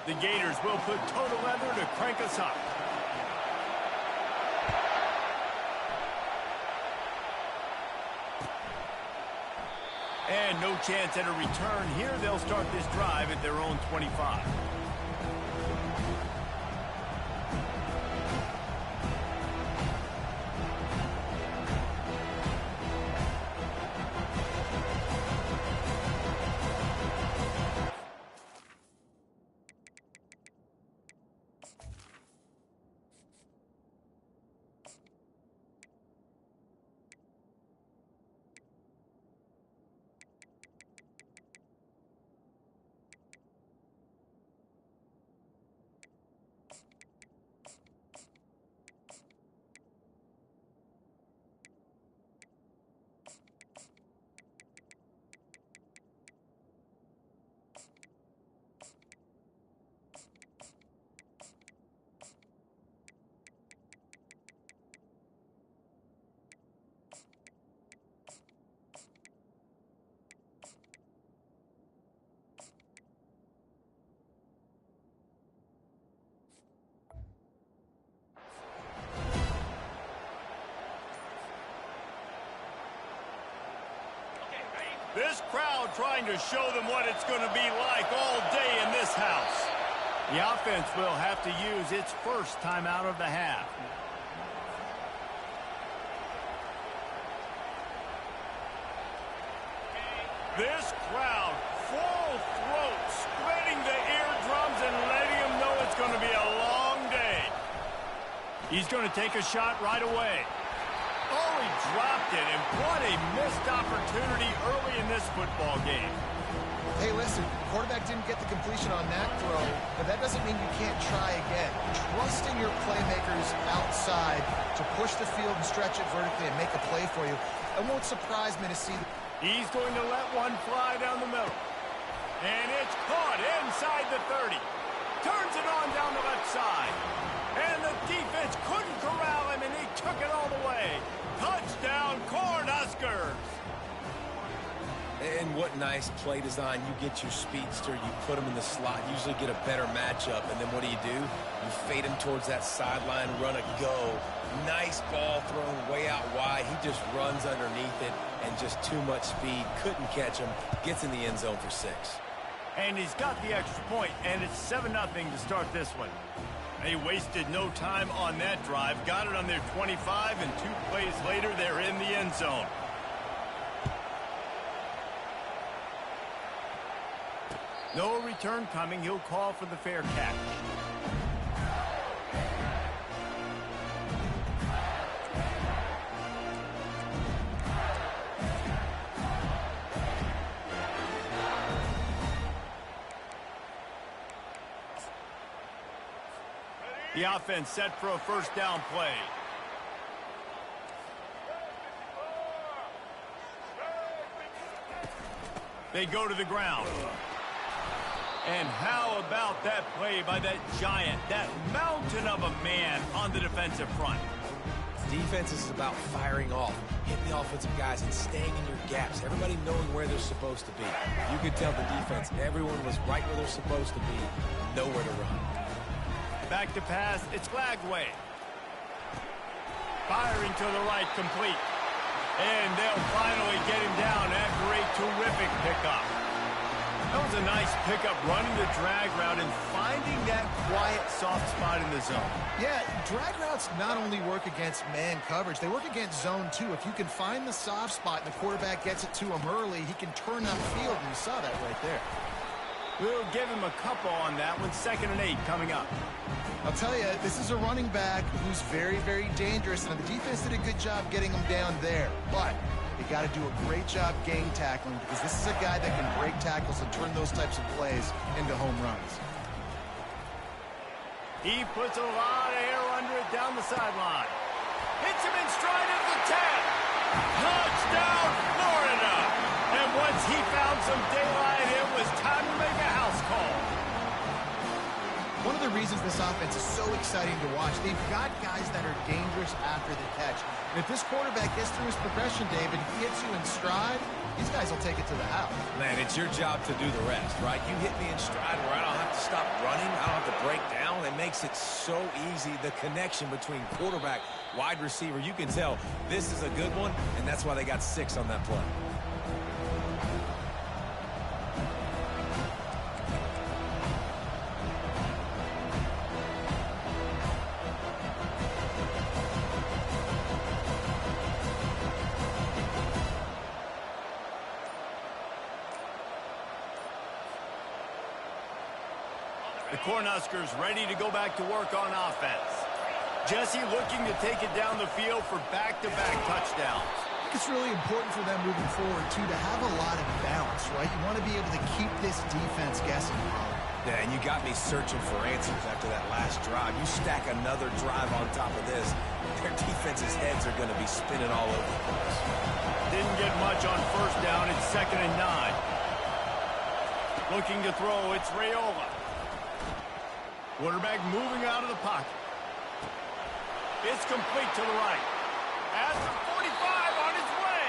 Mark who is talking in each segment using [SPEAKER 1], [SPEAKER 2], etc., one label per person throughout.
[SPEAKER 1] The Gators will put total leather to crank us up. And no chance at a return here. They'll start this drive at their own 25. This crowd trying to show them what it's going to be like all day in this house. The offense will have to use its first timeout of the half. This crowd, full throat, splitting the eardrums and letting them know it's going to be a long day. He's going to take a shot right away. Oh, he dropped it, and what a missed opportunity early in this football game.
[SPEAKER 2] Hey, listen, the quarterback didn't get the completion on that throw, but that doesn't mean you can't try again. Trusting your playmakers outside to push the field and stretch it vertically and make a play for you. It won't surprise me to see.
[SPEAKER 1] He's going to let one fly down the middle. And it's caught inside the 30. Turns it on down the left side. And the defense couldn't corral him, and he took it all the way. Touchdown, Cornhuskers!
[SPEAKER 3] And what nice play design. You get your speedster, you put him in the slot, usually get a better matchup, and then what do? You fade him towards that sideline, run a go. Nice ball thrown way out wide. He just runs underneath it, and just too much speed. Couldn't catch him. Gets in the end zone for 6.
[SPEAKER 1] And he's got the extra point, and it's 7-0 to start this one. They wasted no time on that drive. Got it on their 25, and 2 plays later, they're in the end zone. No return coming. He'll call for the fair catch. The offense set for a first down play. They go to the ground. And how about that play by that giant, that mountain of a man on the defensive front?
[SPEAKER 3] Defense is about firing off, hitting the offensive guys and staying in your gaps. Everybody knowing where they're supposed to be. You could tell the defense, everyone was right where they're supposed to be, nowhere to run.
[SPEAKER 1] Back to pass, it's Flagway. Firing to the right, complete. And they'll finally get him down after a terrific pickup. That was a nice pickup, running the drag route and finding that quiet, soft spot in the zone.
[SPEAKER 2] Yeah, drag routes not only work against man coverage, they work against zone too. If you can find the soft spot and the quarterback gets it to him early, he can turn that field, and you saw that right there.
[SPEAKER 1] We'll give him a couple on that one. 2nd and 8 coming up.
[SPEAKER 2] I'll tell you, this is a running back who's very, very dangerous, and the defense did a good job getting him down there. But you got to do a great job game tackling, because this is a guy that can break tackles and turn those types of plays into home runs.
[SPEAKER 1] He puts a lot of air under it down the sideline. Hits him in stride at the 10. Touchdown, Florida! And once he found some daylight, it was time to make a house call.
[SPEAKER 2] One of the reasons this offense is so exciting to watch, they've got guys that are dangerous after the catch. And if this quarterback gets through his progression, David, he hits you in stride, these guys will take it to the house.
[SPEAKER 3] Man, it's your job to do the rest, right? You hit me in stride where I don't have to stop running. I don't have to break down. It makes it so easy, the connection between quarterback, wide receiver. You can tell this is a good one, and that's why they got 6 on that play.
[SPEAKER 1] The Cornhuskers ready to go back to work on offense. Jesse looking to take it down the field for back-to-back touchdowns.
[SPEAKER 2] I think it's really important for them moving forward, too, to have a lot of balance, right? You want to be able to keep this defense guessing.
[SPEAKER 3] Yeah, and you got me searching for answers after that last drive. You stack another drive on top of this, their defense's heads are going to be spinning all over the place.
[SPEAKER 1] Didn't get much on first down. It's 2nd and 9. Looking to throw, it's Raiola. Quarterback moving out of the pocket. It's complete to the right. At the 45 on his way.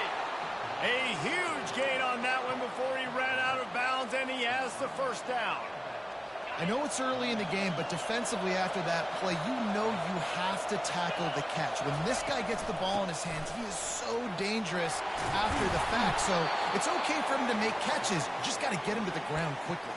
[SPEAKER 1] A huge gain on that one before he ran out of bounds, and he has the first down.
[SPEAKER 2] I know it's early in the game, but defensively after that play, you know you have to tackle the catch. When this guy gets the ball in his hands, he is so dangerous after the fact. So it's okay for him to make catches. You just got to get him to the ground quickly.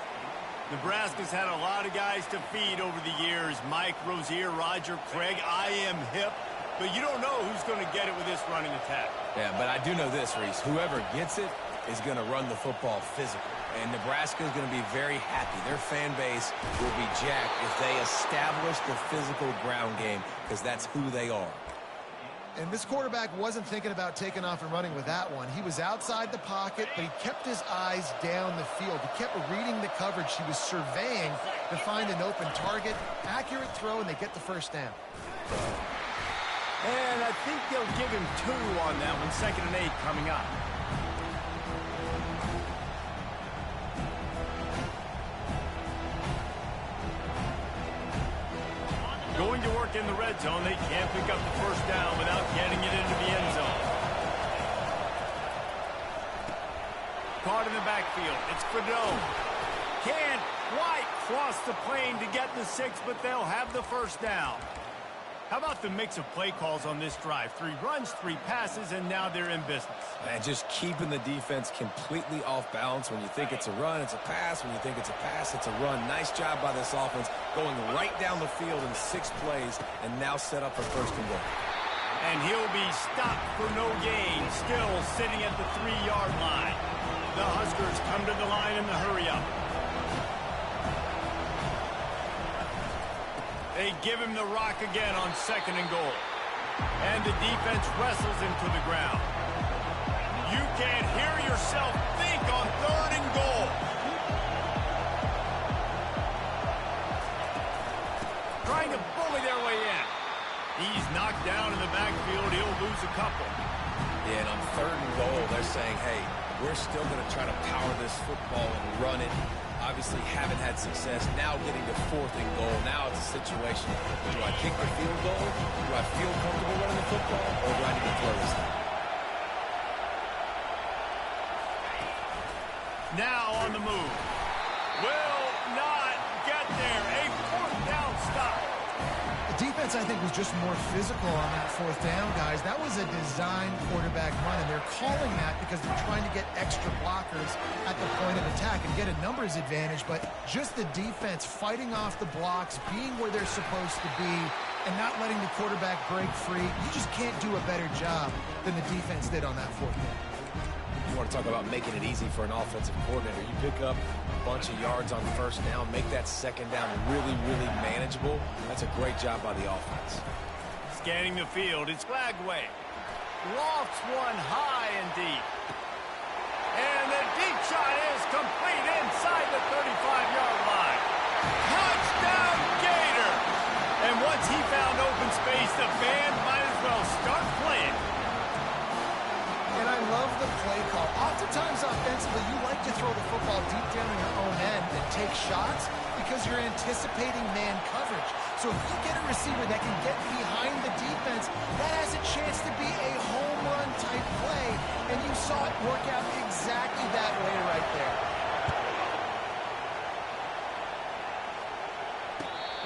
[SPEAKER 1] Nebraska's had a lot of guys to feed over the years. Mike, Rozier, Roger, Craig. I am hip. But you don't know who's going to get it with this running attack.
[SPEAKER 3] Yeah, but I do know this, Reese. Whoever gets it is going to run the football physical. And Nebraska is going to be very happy. Their fan base will be jacked if they establish the physical ground game, because that's who they are.
[SPEAKER 2] And this quarterback wasn't thinking about taking off and running with that one. He was outside the pocket, but he kept his eyes down the field. He kept reading the coverage. He was surveying to find an open target. Accurate throw, and they get the first down.
[SPEAKER 1] And I think they'll give him 2 on that one. 2nd and 8 coming up. Going to work in the red zone. They can't pick up the first down without getting it into the end zone. Caught in the backfield. It's Fedot. Can't quite cross the plane to get the 6, but they'll have the first down. How about the mix of play calls on this drive? 3 runs, 3 passes, and now they're in business.
[SPEAKER 3] And just keeping the defense completely off balance. When you think it's a run, it's a pass. When you think it's a pass, it's a run. Nice job by this offense, going right down the field in 6 plays, and now set up for 1st and goal.
[SPEAKER 1] And he'll be stopped for no gain, still sitting at the 3-yard line. The Huskers come to the line in the hurry-up. They give him the rock again on 2nd and goal. And the defense wrestles him to the ground. You can't hear yourself think on 3rd and goal. Trying to bully their way in. He's knocked down in the backfield. He'll lose a couple.
[SPEAKER 3] Yeah, and on 3rd and goal, they're saying, hey, we're still going to try to power this football and run it. Obviously haven't had success. Now getting to 4th and goal. Now it's a situation. Do I kick the field goal? Do I feel comfortable running the football? Or do I need to throw this thing?
[SPEAKER 1] Now on the move. Will not get there. A 4th down stop.
[SPEAKER 2] The defense, I think, was just more physical on that 4th down, guys. That was a designed quarterback run, and they're calling that because they're trying to get extra blockers at the point of attack and get a numbers advantage, but just the defense fighting off the blocks, being where they're supposed to be, and not letting the quarterback break free. You just can't do a better job than the defense did on that 4th down.
[SPEAKER 3] You want to talk about making it easy for an offensive coordinator. You pick up a bunch of yards on 1st down, make that 2nd down really, really manageable. That's a great job by the offense.
[SPEAKER 1] Scanning the field, it's Glagway. Lofts one high and deep. And the deep shot is complete inside the 35-yard line. Touchdown, Gator! And once he found open space, the band might as well start playing.
[SPEAKER 2] And I love the play call. Oftentimes offensively, you like to throw the football deep down in your own end and take shots because you're anticipating man coverage. So if you get a receiver that can get behind the defense, that has a chance to be a home run type play. And you saw it work out exactly that way right there.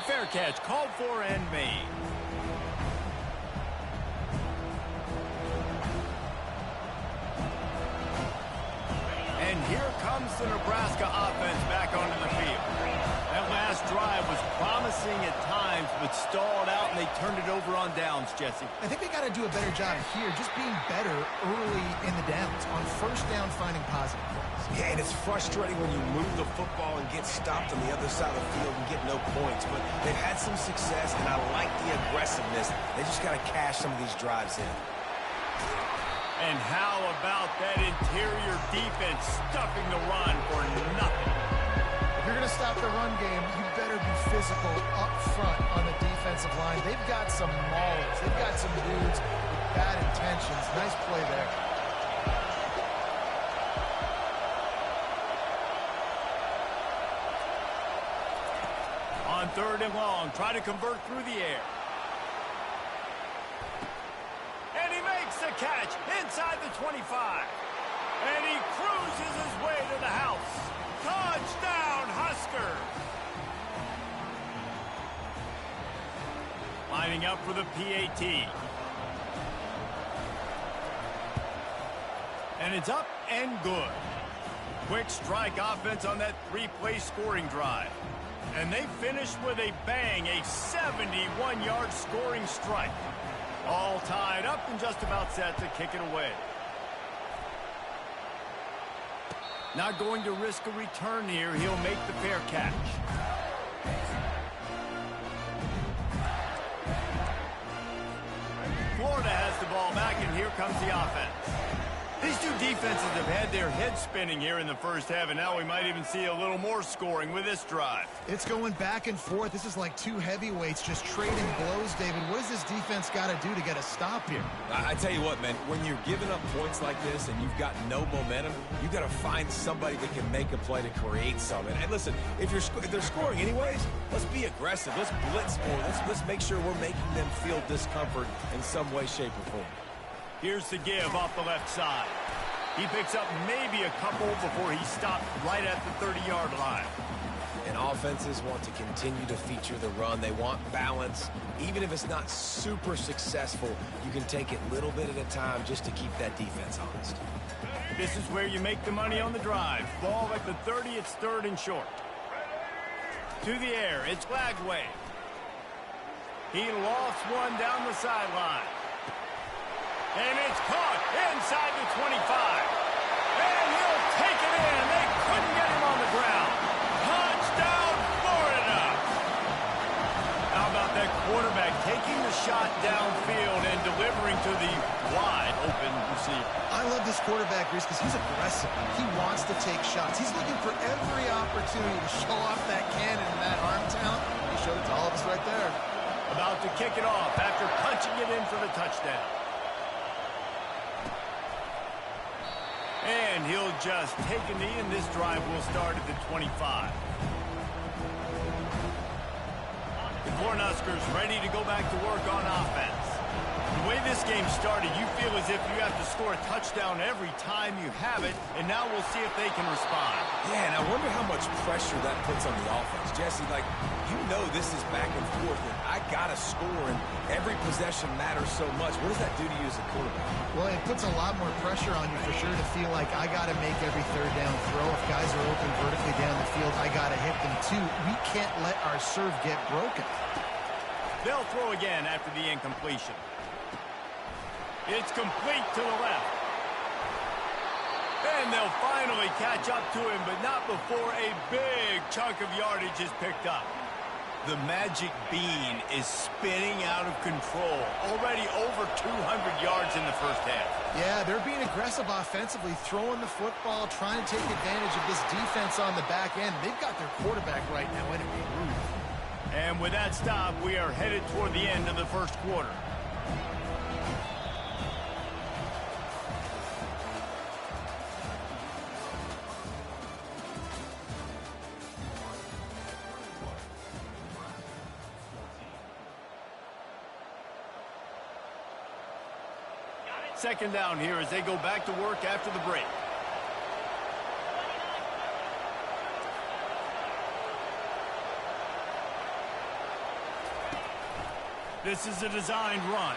[SPEAKER 1] Fair catch called for and made. And here comes the Nebraska offense back onto the field. That last drive was promising at times, but stalled out, and they turned it over on downs, Jesse.
[SPEAKER 2] I think they got to do a better job here, just being better early in the downs, on first down finding positive plays.
[SPEAKER 3] Yeah, and it's frustrating when you move the football and get stopped on the other side of the field and get no points, but they've had some success, and I like the aggressiveness. They just got to cash some of these drives in.
[SPEAKER 1] And how about that interior defense stuffing the run for nothing?
[SPEAKER 2] If you're going to stop the run game, you better be physical up front on the defensive line. They've got some maulers. They've got some dudes with bad intentions. Nice play there.
[SPEAKER 1] On 3rd and long, try to convert through the air. And he makes the catch inside the 25. And he cruises his way to the house. Touchdown, Huskers! Lining up for the PAT. And it's up and good. Quick strike offense on that 3-play scoring drive. And they finished with a bang, a 71-yard scoring strike. All tied up and just about set to kick it away. Not going to risk a return here. He'll make the fair catch. Florida has the ball back, and here comes the offense. These two defenses have had their heads spinning here in the first half, and now we might even see a little more scoring with this drive.
[SPEAKER 2] It's going back and forth. This is like two heavyweights just trading blows, David. What does this defense got to do to get a stop here?
[SPEAKER 3] I tell you what, man, when you're giving up points like this and you've got no momentum, you got to find somebody that can make a play to create something. And listen, if they're scoring anyways, let's be aggressive. Let's blitz more. Let's make sure we're making them feel discomfort in some way, shape, or form.
[SPEAKER 1] Here's the give off the left side. He picks up maybe a couple before he stopped right at the 30-yard line.
[SPEAKER 3] And offenses want to continue to feature the run. They want balance. Even if it's not super successful, you can take it little bit at a time just to keep that defense honest.
[SPEAKER 1] This is where you make the money on the drive. Ball at the 30, it's 3rd and short. To the air, it's Lagway. He lost one down the sideline. And it's caught inside the 25. And he'll take it in. They couldn't get him on the ground. Touchdown, Florida. How about that quarterback taking the shot downfield and delivering to the wide open receiver?
[SPEAKER 2] I love this quarterback, Reese, because he's aggressive. He wants to take shots. He's looking for every opportunity to show off that cannon and that arm talent. He showed it to all of us right there.
[SPEAKER 1] About to kick it off after punching it in for the touchdown. And he'll just take a knee, and this drive will start at the 25. The Cornhuskers ready to go back to work on offense. The way this game started, you feel as if you have to score a touchdown every time you have it, and now we'll see if they can respond.
[SPEAKER 3] Yeah, and I wonder how much pressure that puts on the offense. Jesse, like, you know this is back and forth, and I got to score, and every possession matters so much. What does that do to you as a quarterback?
[SPEAKER 2] Well, it puts a lot more pressure on you for sure to feel like I got to make every 3rd down throw. If guys are open vertically down the field, I got to hit them too. We can't let our serve get broken.
[SPEAKER 1] They'll throw again after the incompletion. It's complete to the left. And they'll finally catch up to him, but not before a big chunk of yardage is picked up. The magic bean is spinning out of control. Already over 200 yards in the first half.
[SPEAKER 2] Yeah, they're being aggressive offensively, throwing the football, trying to take advantage of this defense on the back end. They've got their quarterback right now in a groove.
[SPEAKER 1] And with that stop, we are headed toward the end of the first quarter. second down here as they go back to work after the break. This is a designed run.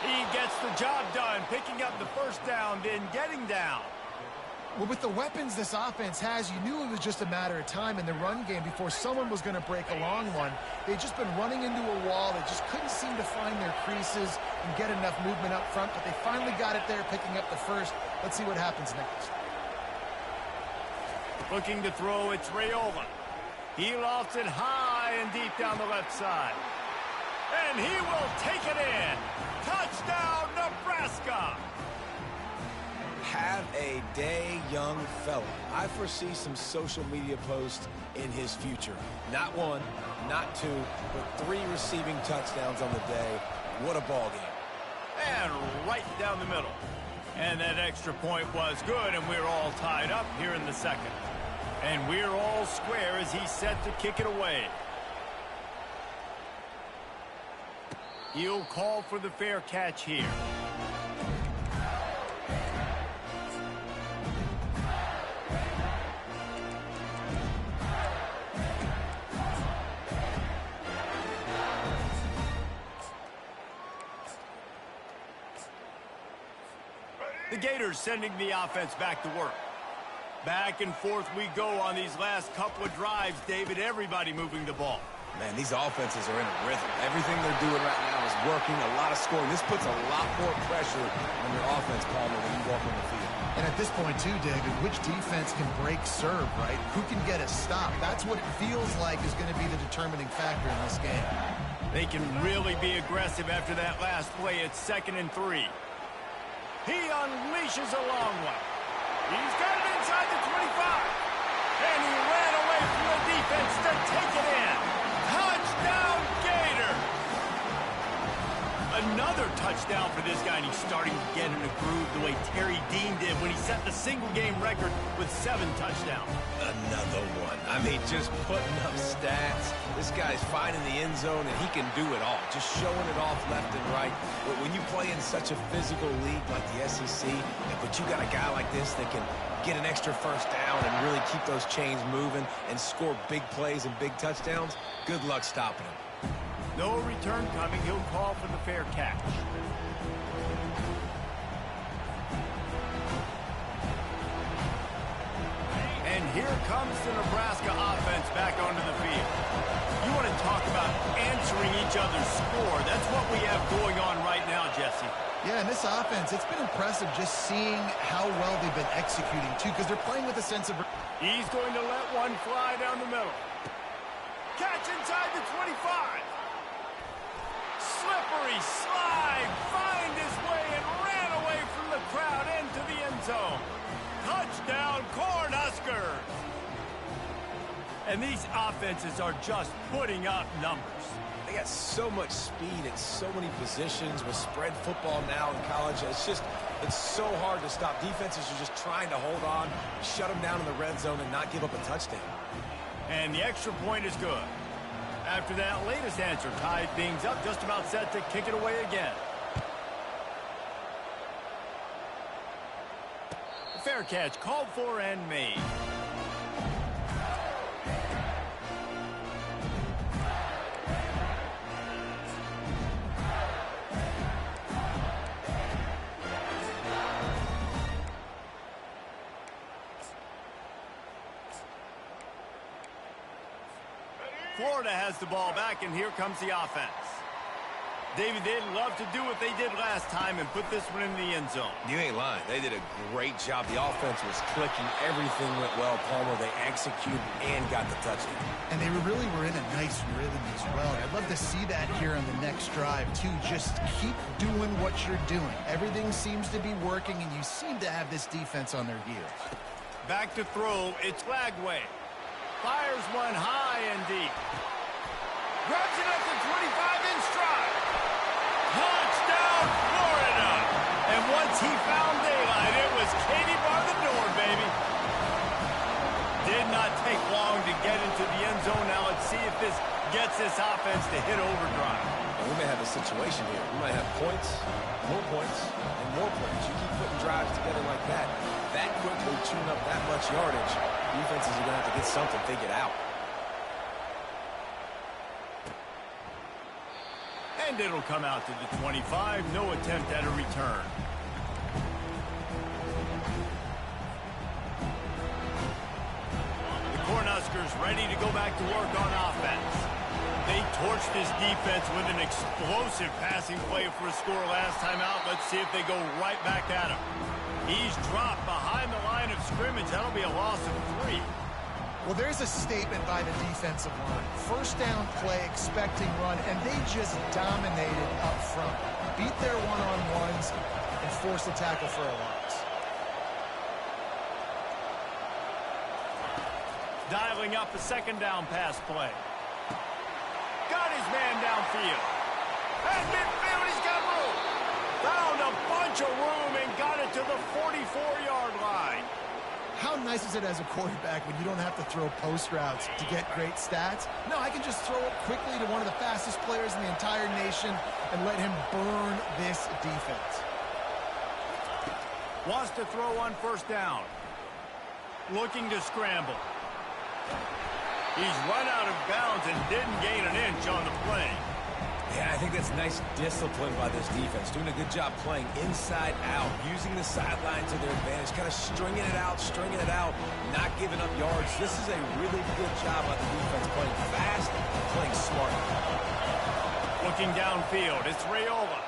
[SPEAKER 1] He gets the job done, picking up the first down, then getting down.
[SPEAKER 2] Well, with the weapons this offense has, you knew it was just a matter of time in the run game before someone was going to break a long one. They'd just been running into a wall. They just couldn't seem to find their creases and get enough movement up front, but they finally got it there, picking up the first. Let's see what happens next.
[SPEAKER 1] Looking to throw, it's Rayola. He lofts it high and deep down the left side. And he will take it in. Touchdown, Nebraska!
[SPEAKER 3] Have a day, young fella. I foresee some social media posts in his future. Not one, not two, but 3 receiving touchdowns on the day. What a ball game.
[SPEAKER 1] And right down the middle. And that extra point was good, and we're all tied up here in the second. And we're all square as he's set to kick it away. He'll call for the fair catch here. The Gators sending the offense back to work. Back and forth we go on these last couple of drives, David. Everybody moving the ball.
[SPEAKER 3] Man, these offenses are in a rhythm. Everything they're doing right now is working, a lot of scoring. This puts a lot more pressure on your offense, Palmer, when you walk on the field.
[SPEAKER 2] And at this point, too, David, which defense can break serve, right? Who can get a stop? That's what it feels like is going to be the determining factor in this game.
[SPEAKER 1] They can really be aggressive after that last play. It's 2nd and 3. He unleashes a long one. He's got it inside the 25. And he ran away from the defense to take it in. Touchdown, Gator! Another touchdown for this guy, and he's starting to get in a groove the way Terry Dean did when he set the single-game record with 7 touchdowns.
[SPEAKER 3] Another one. I mean, just putting up stats. This guy's finding the end zone, and he can do it all. Just showing it off left and right. But when you play in such a physical league like the SEC, but you got a guy like this that can get an extra first down and really keep those chains moving and score big plays and big touchdowns, good luck stopping him.
[SPEAKER 1] No return coming. He'll call for the fair catch. And here comes the Nebraska offense back onto the field. You want to talk about answering each other's score. That's what we have going on right now, Jesse.
[SPEAKER 2] Yeah, and this offense, it's been impressive just seeing how well they've been executing, too, because they're playing with a sense of...
[SPEAKER 1] He's going to let one fly down the middle. Catch inside the 25. Slippery slide, find his way and ran away from the crowd into the end zone. Touchdown, Cornhuskers! And these offenses are just putting up numbers.
[SPEAKER 3] They got so much speed at so many positions with spread football now in college. It's so hard to stop. Defenses are just trying to hold on, shut them down in the red zone, and not give up a touchdown.
[SPEAKER 1] And the extra point is good. After that latest answer, tied things up, just about set to kick it away again. The fair catch called for and made. Florida has the ball back, and here comes the offense. David, they'd love to do what they did last time and put this one in the end zone.
[SPEAKER 3] You ain't lying. They did a great job. The offense was clicking. Everything went well, Palmer. They executed and got the touchdown.
[SPEAKER 2] And they really were in a nice rhythm as well. I'd love to see that here on the next drive, too. Just keep doing what you're doing. Everything seems to be working, and you seem to have this defense on their heels.
[SPEAKER 1] Back to throw. It's Lagway. Fires one high and deep. Grabs it at the 25 in stride. Touchdown, Florida. And once he found daylight, it was Katie bar the door, baby. Did not take long to get into the end zone. Now let's see if this gets this offense to hit overdrive.
[SPEAKER 3] And we may have the situation here. You might have points, and more points. You keep putting drives together like that, that quickly tune up that much yardage. Defenses are going to have to get something figured out.
[SPEAKER 1] And it'll come out to the 25. No attempt at a return. The Cornhuskers ready to go back to work on offense. They torched this defense with an explosive passing play for a score last time out. Let's see if they go right back at him. He's dropped behind the line of scrimmage. That'll be a loss of 3.
[SPEAKER 2] Well, there's a statement by the defensive line. First down play, expecting run, and they just dominated up front. Beat their one-on-ones and forced a tackle for a loss.
[SPEAKER 1] Dialing up a second down pass play. Got his man downfield. And midfield, he's got room. Found a bunch of room and got it to the 44-yard line.
[SPEAKER 2] How nice is it as a quarterback when you don't have to throw post routes to get great stats? No, I can just throw it quickly to one of the fastest players in the entire nation and let him burn this defense.
[SPEAKER 1] Wants to throw on first down. Looking to scramble. He's run out of bounds and didn't gain an inch on the play.
[SPEAKER 3] Yeah, I think that's nice discipline by this defense. Doing a good job playing inside out, using the sideline to their advantage, kind of stringing it out, not giving up yards. This is a really good job by the defense, playing fast, playing smart.
[SPEAKER 1] Looking downfield, it's Raiola.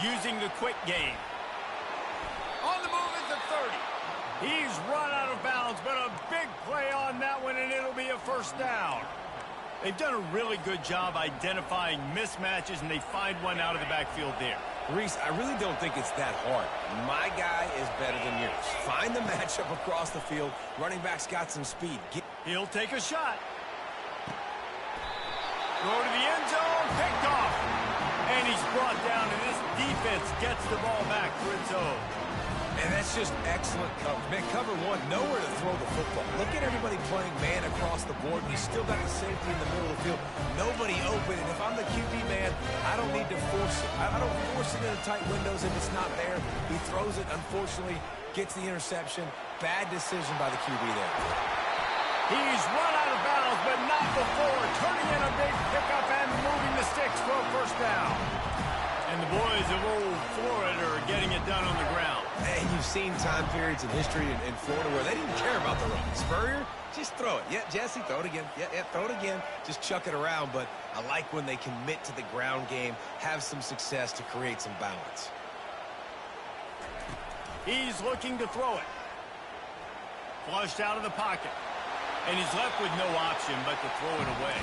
[SPEAKER 1] Using the quick game. On the move at the 30. He's run out of bounds, but a big play on that one, and it'll be a first down. They've done a really good job identifying mismatches, and they find one out of the backfield there.
[SPEAKER 3] Reese, I really don't think it's that hard. My guy is better than yours. Find the matchup across the field. Running back's got some speed.
[SPEAKER 1] He'll take a shot. Throw to the end zone, picked off. And he's brought down, and this defense gets the ball back for its own.
[SPEAKER 3] And that's just excellent coverage. Man, cover one, nowhere to throw the football. Look at everybody playing man across the board. You still got the safety in the middle of the field. Nobody open. And if I'm the QB man, I don't need to force it. I don't force it into tight windows if it's not there. He throws it, unfortunately, gets the interception. Bad decision by the QB there.
[SPEAKER 1] He's run out of bounds, but not before. Turning in a big pickup and moving the sticks for a first down. And the boys of old Florida are getting it done on the ground.
[SPEAKER 3] Hey, you've seen time periods in history in Florida where they didn't care about the run. Spurrier, just throw it. Yeah, Jesse, throw it again. Yeah, throw it again. Just chuck it around. But I like when they commit to the ground game, have some success to create some balance.
[SPEAKER 1] He's looking to throw it. Flushed out of the pocket. And he's left with no option but to throw it away.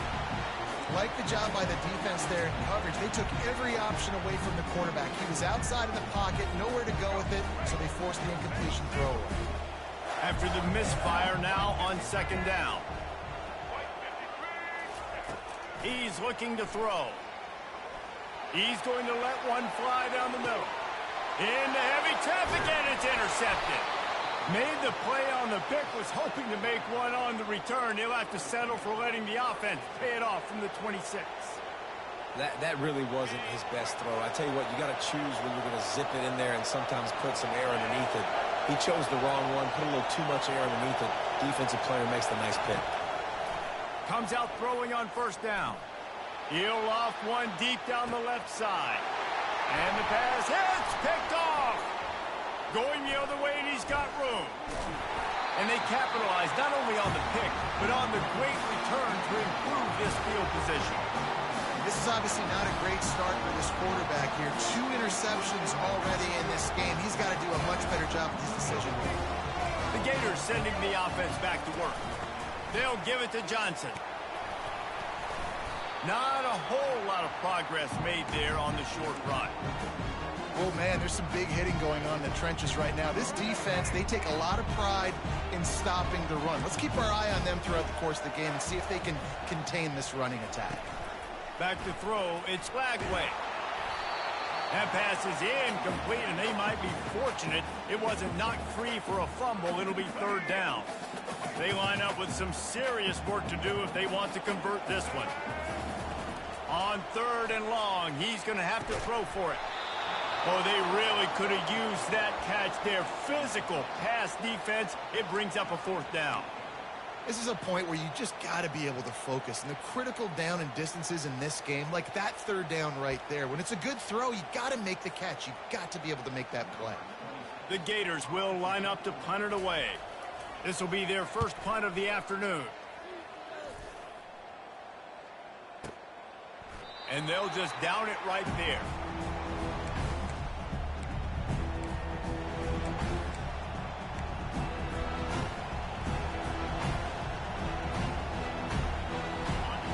[SPEAKER 2] Like the job by the defense there in coverage. They took every option away from the quarterback. He was outside of the pocket, nowhere to go with it, so they forced the incompletion throw away.
[SPEAKER 1] After the misfire, now on second down. He's looking to throw. He's going to let one fly down the middle. Into heavy traffic, and it's intercepted. Made the play on the pick, was hoping to make one on the return. He'll have to settle for letting the offense pay it off from the 26.
[SPEAKER 3] That really wasn't his best throw. I tell you what, you got to choose when you're going to zip it in there and sometimes put some air underneath it. He chose the wrong one, put a little too much air underneath it. Defensive player makes the nice pick.
[SPEAKER 1] Comes out throwing on first down. He'll off one deep down the left side. And the pass hits, picked off. Going the other way, and he's got room. And they capitalize not only on the pick, but on the great return to improve this field position.
[SPEAKER 2] This is obviously not a great start for this quarterback here. 2 interceptions already in this game. He's got to do a much better job with his decision.
[SPEAKER 1] The Gators sending the offense back to work. They'll give it to Johnson. Not a whole lot of progress made there on the short run.
[SPEAKER 2] Oh, man, there's some big hitting going on in the trenches right now. This defense, they take a lot of pride in stopping the run. Let's keep our eye on them throughout the course of the game and see if they can contain this running attack.
[SPEAKER 1] Back to throw, it's Flagway. That pass is incomplete, and they might be fortunate it wasn't knocked free for a fumble. It'll be third down. They line up with some serious work to do if they want to convert this one. On 3rd and long, he's going to have to throw for it. Oh, they really could have used that catch there. Physical pass defense. It brings up a 4th down.
[SPEAKER 2] This is a point where you just got to be able to focus. And the critical down and distances in this game, like that 3rd down right there, when it's a good throw, you got to make the catch. You got to be able to make that play.
[SPEAKER 1] The Gators will line up to punt it away. This will be their first punt of the afternoon. And they'll just down it right there.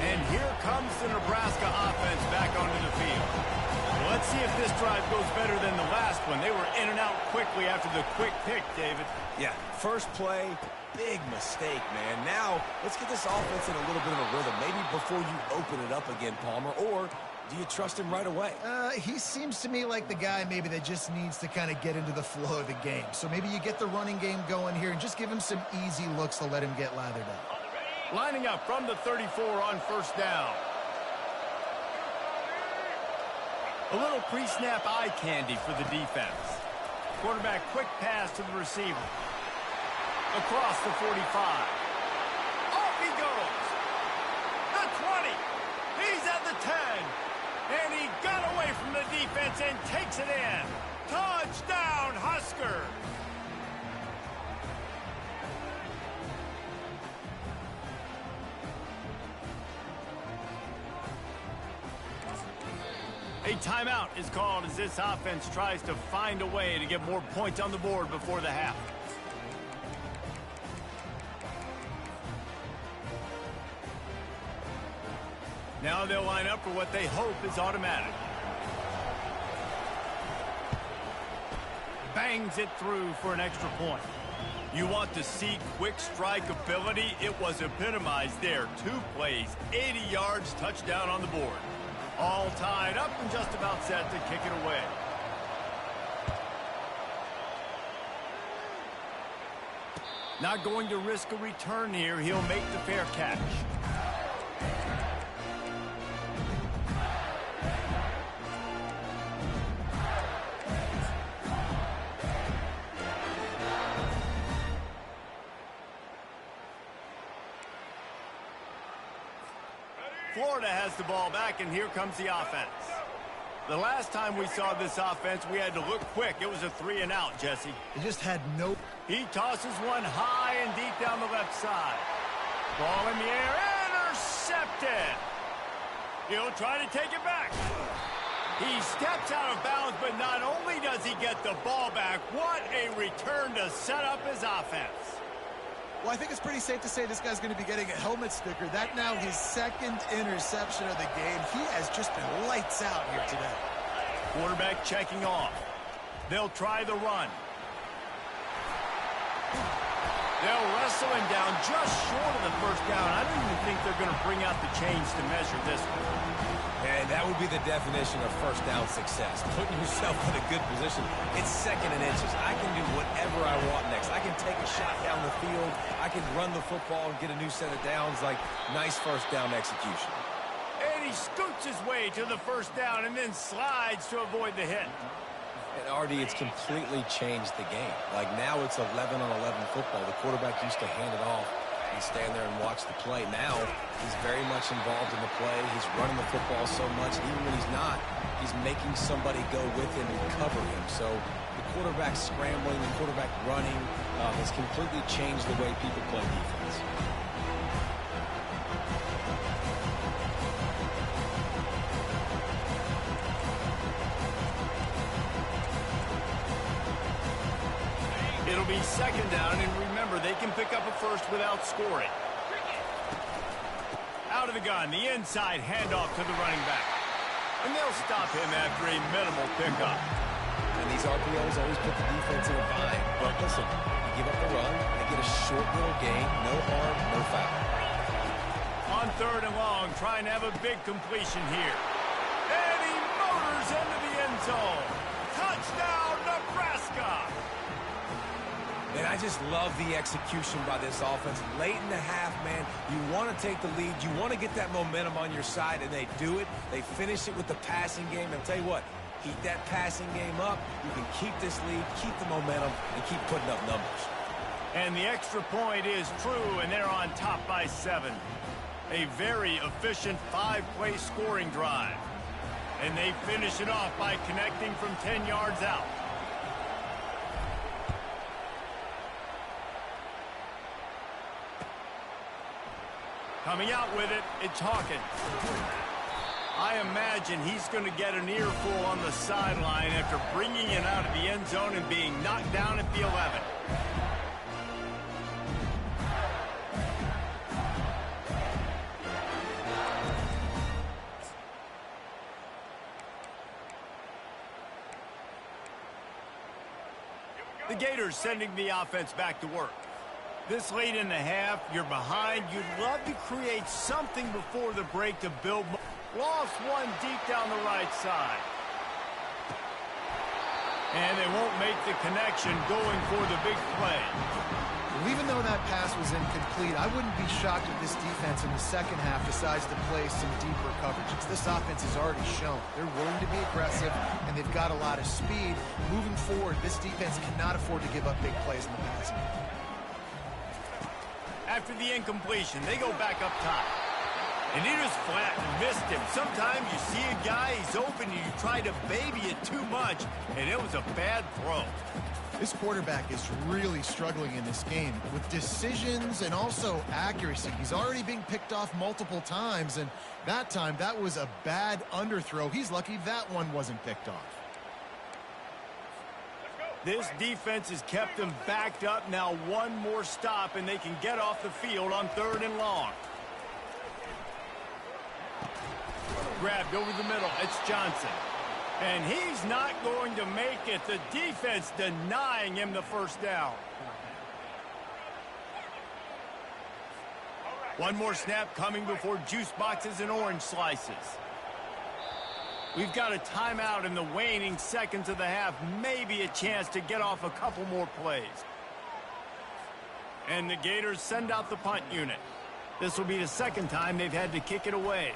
[SPEAKER 1] And here comes the Nebraska offense back onto the field. Well, let's see if this drive goes better than the last one. They were in and out quickly after the quick pick, David.
[SPEAKER 3] Yeah, first play, big mistake, man. Now, let's get this offense in a little bit of a rhythm. Maybe before you open it up again, Palmer, or do you trust him right away?
[SPEAKER 2] He seems to me like the guy maybe that just needs to kind of get into the flow of the game. So maybe you get the running game going here and just give him some easy looks to let him get lathered up.
[SPEAKER 1] Lining up from the 34 on 1st down. A little pre-snap eye candy for the defense. Quarterback quick pass to the receiver. Across the 45. Off he goes. The 20. He's at the 10. And he got away from the defense and takes it in. Touchdown, Husker. A timeout is called as this offense tries to find a way to get more points on the board before the half. Now they'll line up for what they hope is automatic. Bangs it through for an extra point. You want to see quick strike ability? It was epitomized there. 2 plays, 80 yards, touchdown on the board. All tied up and just about set to kick it away. Not going to risk a return here. He'll make the fair catch. Florida has the ball back, and here comes the offense. The last time we saw this offense, we had to look quick. It was a 3 and out, Jesse.
[SPEAKER 2] He just had no...
[SPEAKER 1] He tosses one high and deep down the left side. Ball in the air, intercepted. He'll try to take it back. He steps out of bounds, but not only does he get the ball back, what a return to set up his offense.
[SPEAKER 2] Well, I think it's pretty safe to say this guy's going to be getting a helmet sticker. That now his 2nd interception of the game. He has just been lights out here today.
[SPEAKER 1] Quarterback checking off. They'll try the run. They'll wrestle him down just short of the 1st down. I don't even think they're going to bring out the chains to measure this one.
[SPEAKER 3] And that would be the definition of 1st down success. Putting yourself in a good position. It's 2nd and inches. I can do whatever I want next. I can take a shot down the field. I can run the football and get a new set of downs. Like, nice 1st down execution.
[SPEAKER 1] And he scoots his way to the 1st down and then slides to avoid the hit.
[SPEAKER 3] And, Artie, it's completely changed the game. Like, now it's 11-on-11 football. The quarterback used to hand it off and stand there and watch the play. Now, he's very much involved in the play. He's running the football so much. Even when he's not, he's making somebody go with him and cover him. So the quarterback scrambling, the quarterback running has completely changed the way people play defense.
[SPEAKER 1] It'll be 2nd down, and remember, they can pick up a 1st without scoring. Out of the gun, the inside handoff to the running back. And they'll stop him after a minimal pickup.
[SPEAKER 3] And these RPOs always put the defense in a bind. But listen, you give up the run, they get a short little gain, no harm, no foul.
[SPEAKER 1] On 3rd and long, trying to have a big completion here. And he motors into the end zone. Touchdown, Nebraska!
[SPEAKER 3] And I just love the execution by this offense. Late in the half, man, you want to take the lead. You want to get that momentum on your side, and they do it. They finish it with the passing game. And I'll tell you what, keep that passing game up. You can keep this lead, keep the momentum, and keep putting up numbers.
[SPEAKER 1] And the extra point is true, and they're on top by 7. A very efficient 5-play scoring drive. And they finish it off by connecting from 10 yards out. Coming out with it, it's Hawkins. I imagine he's going to get an earful on the sideline after bringing it out of the end zone and being knocked down at the 11. The Gators sending the offense back to work. This late in the half, you're behind. You'd love to create something before the break to build. Lost one deep down the right side. And they won't make the connection going for the big play.
[SPEAKER 2] Well, even though that pass was incomplete, I wouldn't be shocked if this defense in the second half decides to play some deeper coverages. This offense has already shown they're willing to be aggressive, and they've got a lot of speed. Moving forward, this defense cannot afford to give up big plays in the passing game.
[SPEAKER 1] After the incompletion, they go back up top. And he just flat and missed him. Sometimes you see a guy, he's open, and you try to baby it too much, and it was a bad throw.
[SPEAKER 2] This quarterback is really struggling in this game with decisions and also accuracy. He's already being picked off multiple times, and that time, that was a bad underthrow. He's lucky that one wasn't picked off.
[SPEAKER 1] This defense has kept them backed up. Now one more stop, and they can get off the field on 3rd and long. Grabbed over the middle. It's Johnson. And he's not going to make it. The defense denying him the first down. One more snap coming before juice boxes and orange slices. We've got a timeout in the waning seconds of the half. Maybe a chance to get off a couple more plays. And the Gators send out the punt unit. This will be the second time they've had to kick it away.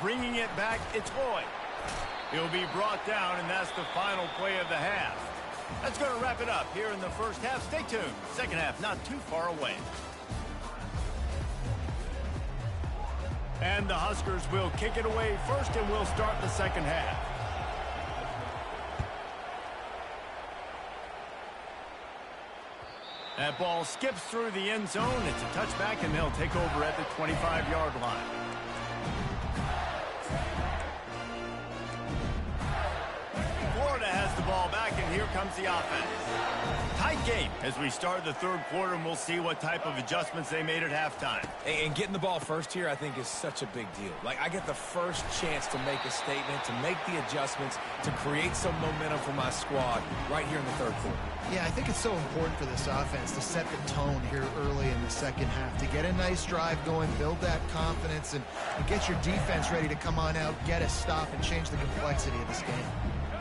[SPEAKER 1] Bringing it back, it's Lloyd. He'll be brought down, and that's the final play of the half. That's going to wrap it up here in the first half. Stay tuned. Second half not too far away. And the Huskers will kick it away first, and we'll start the second half. That ball skips through the end zone. It's a touchback, and they'll take over at the 25-yard line. Florida has the ball back, and here comes the offense. Tight game as we start the third quarter, and we'll see what type of adjustments they made at halftime.
[SPEAKER 3] And getting the ball first here, I think, is such a big deal. Like, I get the first chance to make a statement, to make the adjustments, to create some momentum for my squad right here in the third quarter.
[SPEAKER 2] Yeah, I think it's so important for this offense to set the tone here early in the second half, to get a nice drive going, build that confidence, and get your defense ready to come on out, get a stop, and change the complexity of this game.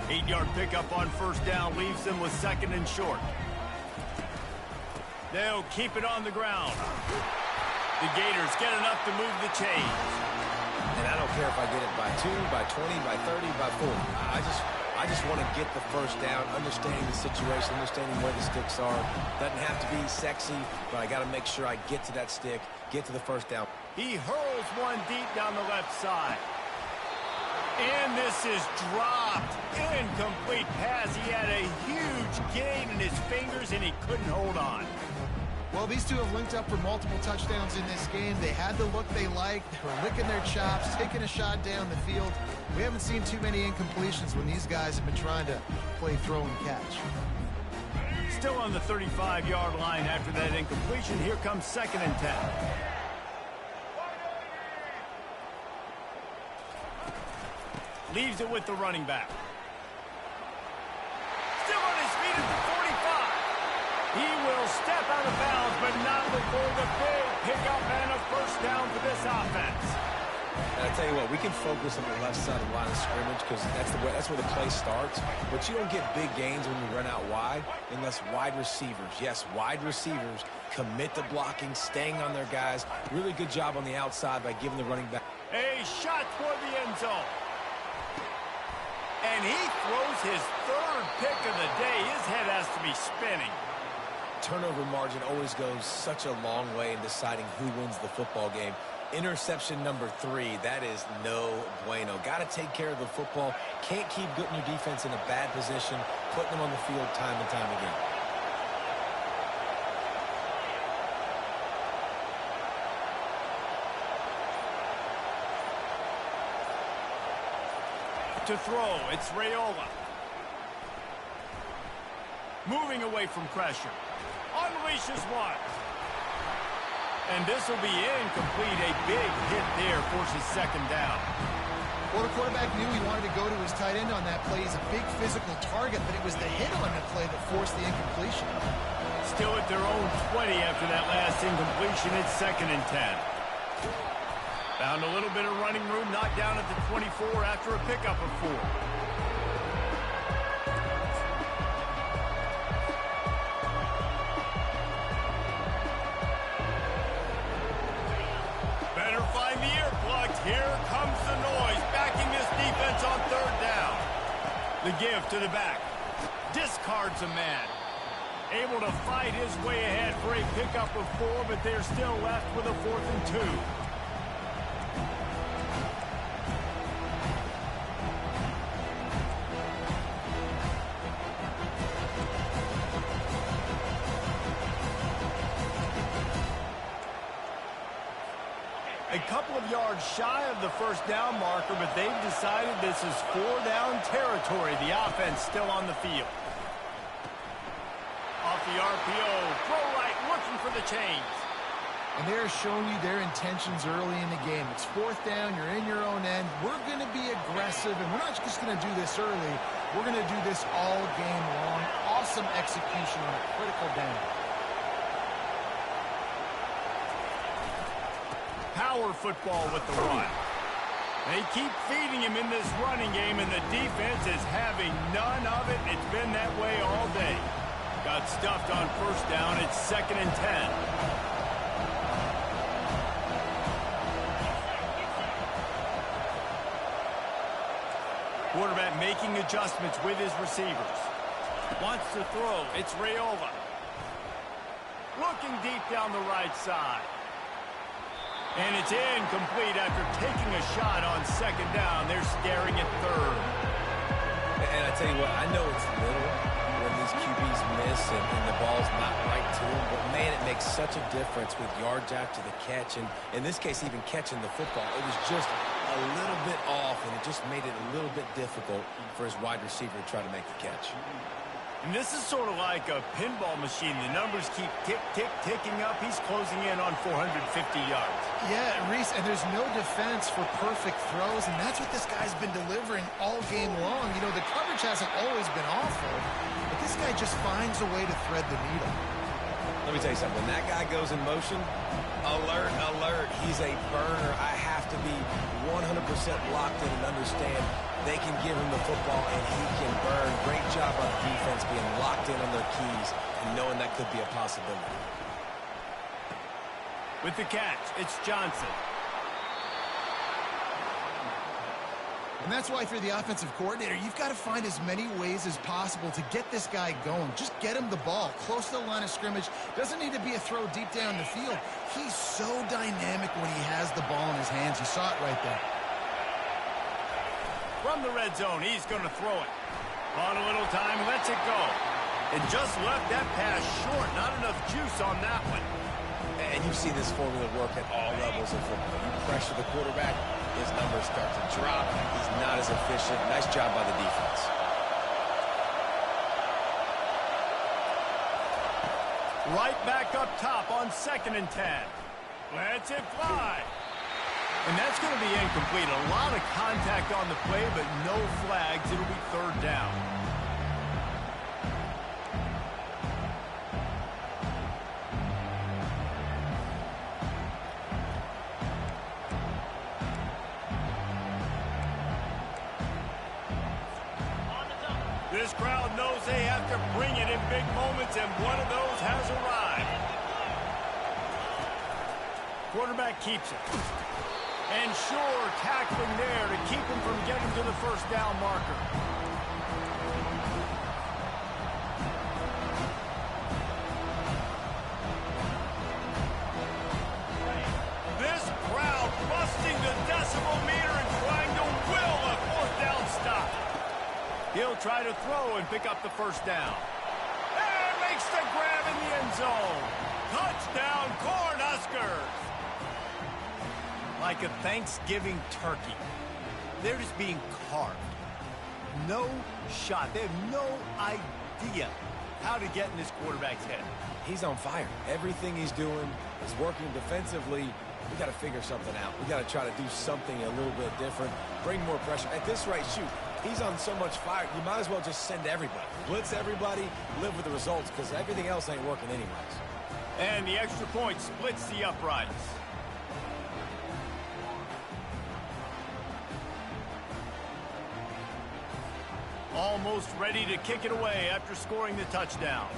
[SPEAKER 1] 8-yard pickup on first down leaves them with 2nd and short. They'll keep it on the ground. The Gators get enough to move the chains.
[SPEAKER 3] And I don't care if I get it by 2, by 20, by 30, by 40. I just want to get the first down, understanding the situation, understanding where the sticks are. Doesn't have to be sexy, but I got to make sure I get to that stick, get to the first down.
[SPEAKER 1] He hurls one deep down the left side. And this is dropped. Incomplete pass. He had a huge gain in his fingers, and he couldn't hold on.
[SPEAKER 2] Well, these two have linked up for multiple touchdowns in this game. They had the look they liked. They were licking their chops, taking a shot down the field. We haven't seen too many incompletions when these guys have been trying to play throw and catch.
[SPEAKER 1] Still on the 35-yard line after that incompletion. Here comes 2nd and 10. Leaves it with the running back. Still on his feet at the 45. He will step out of bounds, but not before the big pickup and a first down for this offense.
[SPEAKER 3] And I tell you what, we can focus on the left side of the line of scrimmage because that's where the play starts. But you don't get big gains when you run out wide unless wide receivers, yes, wide receivers, commit to blocking, staying on their guys. Really good job on the outside by giving the running back.
[SPEAKER 1] A shot toward the end zone. And he throws his third pick of the day. His head has to be spinning.
[SPEAKER 3] Turnover margin always goes such a long way in deciding who wins the football game. Interception number 3, that is no bueno. Got to take care of the football. Can't keep putting your defense in a bad position, putting them on the field time and time again.
[SPEAKER 1] To throw, it's Raiola. Moving away from pressure. Unleashes one. And this will be incomplete. A big hit there forces second down.
[SPEAKER 2] Well, the quarterback knew he wanted to go to his tight end on that play. He's a big physical target, but it was the hit on the play that forced the incompletion.
[SPEAKER 1] Still at their own 20 after that last incompletion. It's 2nd and 10. Found a little bit of running room, knocked down at the 24 after a pickup of 4. Better find the earplugs. Here comes the noise, backing this defense on 3rd down. The give to the back. Discards a man. Able to fight his way ahead for a pickup of 4, but they're still left with a 4th and 2. A couple of yards shy of the 1st down marker, but they've decided this is 4-down territory. The offense still on the field. Off the RPO, throw right, looking for the chains.
[SPEAKER 2] And they're showing you their intentions early in the game. It's 4th down, you're in your own end. We're going to be aggressive, and we're not just going to do this early. We're going to do this all game long. Awesome execution on a critical down.
[SPEAKER 1] Power football with the run. They keep feeding him in this running game, and the defense is having none of it. It's been that way all day. Got stuffed on 1st down. It's 2nd and 10. Quarterback making adjustments with his receivers. Wants to throw. It's Raiola. Looking deep down the right side. And it's incomplete after taking a shot on 2nd down. They're staring at 3rd.
[SPEAKER 3] And I tell you what, I know it's little when these QBs miss and the ball's not right to them, but man, it makes such a difference with yards after the catch, and in this case, even catching the football. It was just a little bit off, and it just made it a little bit difficult for his wide receiver to try to make the catch.
[SPEAKER 1] And this is sort of like a pinball machine. The numbers keep tick, tick, ticking up. He's closing in on 450 yards.
[SPEAKER 2] Yeah, Reese, and there's no defense for perfect throws, and that's what this guy's been delivering all game long. You know, the coverage hasn't always been awful, but this guy just finds a way to thread the needle.
[SPEAKER 3] Let me tell you something. When that guy goes in motion, alert, alert. He's a burner. I have to be 100% locked in and understand they can give him the football and he can burn. Great job on defense being locked in on their keys and knowing that could be a possibility.
[SPEAKER 1] With the catch, it's Johnson.
[SPEAKER 2] And that's why if you're the offensive coordinator, you've got to find as many ways as possible to get this guy going. Just get him the ball close to the line of scrimmage. Doesn't need to be a throw deep down the field. He's so dynamic when he has the ball in his hands. You saw it right there.
[SPEAKER 1] From the red zone, he's going to throw it. On a little time, lets it go. And just left that pass short. Not enough juice on that one.
[SPEAKER 3] And you've seen this formula work at all levels of football. You pressure the quarterback, his numbers start to drop. He's not as efficient. Nice job by the defense.
[SPEAKER 1] Right back up top on 2nd and 10. Lets it fly. And that's going to be incomplete. A lot of contact on the play, but no flags. It'll be 3rd down. to bring it in big moments, and one of those has arrived. Quarterback keeps it. And sure, tackling there to keep him from getting to the first down marker. This crowd busting the decibel meter and trying to will a fourth down stop. He'll try to throw and pick up the first down. And makes the grab in the end zone. Touchdown, Cornhuskers. Like a Thanksgiving turkey. They're just being carved. No shot. They have no idea how to get in this quarterback's head.
[SPEAKER 3] He's on fire. Everything he's doing is working defensively. We got to figure something out. We got to try to do something a little bit different. Bring more pressure. At this rate, shoot, he's on so much fire, you might as well just send everybody. Blitz everybody, live with the results, because everything else ain't working anyways.
[SPEAKER 1] And the extra point splits the uprights. Almost ready to kick it away after scoring the touchdown.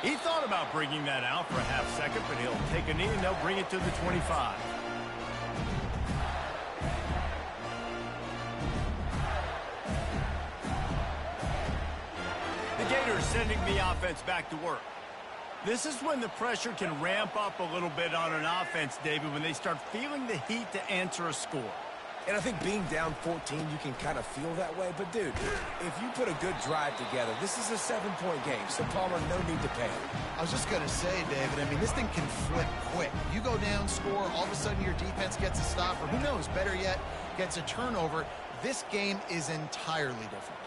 [SPEAKER 1] He thought about bringing that out for a half second, but he'll take a knee and they'll bring it to the 25. The Gators sending the offense back to work. This is when the pressure can ramp up a little bit on an offense, David, when they start feeling the heat to answer a score.
[SPEAKER 3] And I think being down 14, you can kind of feel that way. But, dude, if you put a good drive together, this is a 7-point game. So, Palmer, no need to panic.
[SPEAKER 2] I was just going to say, David, I mean, this thing can flip quick. You go down, score, all of a sudden your defense gets a stop, or who knows, better yet, gets a turnover. This game is entirely different.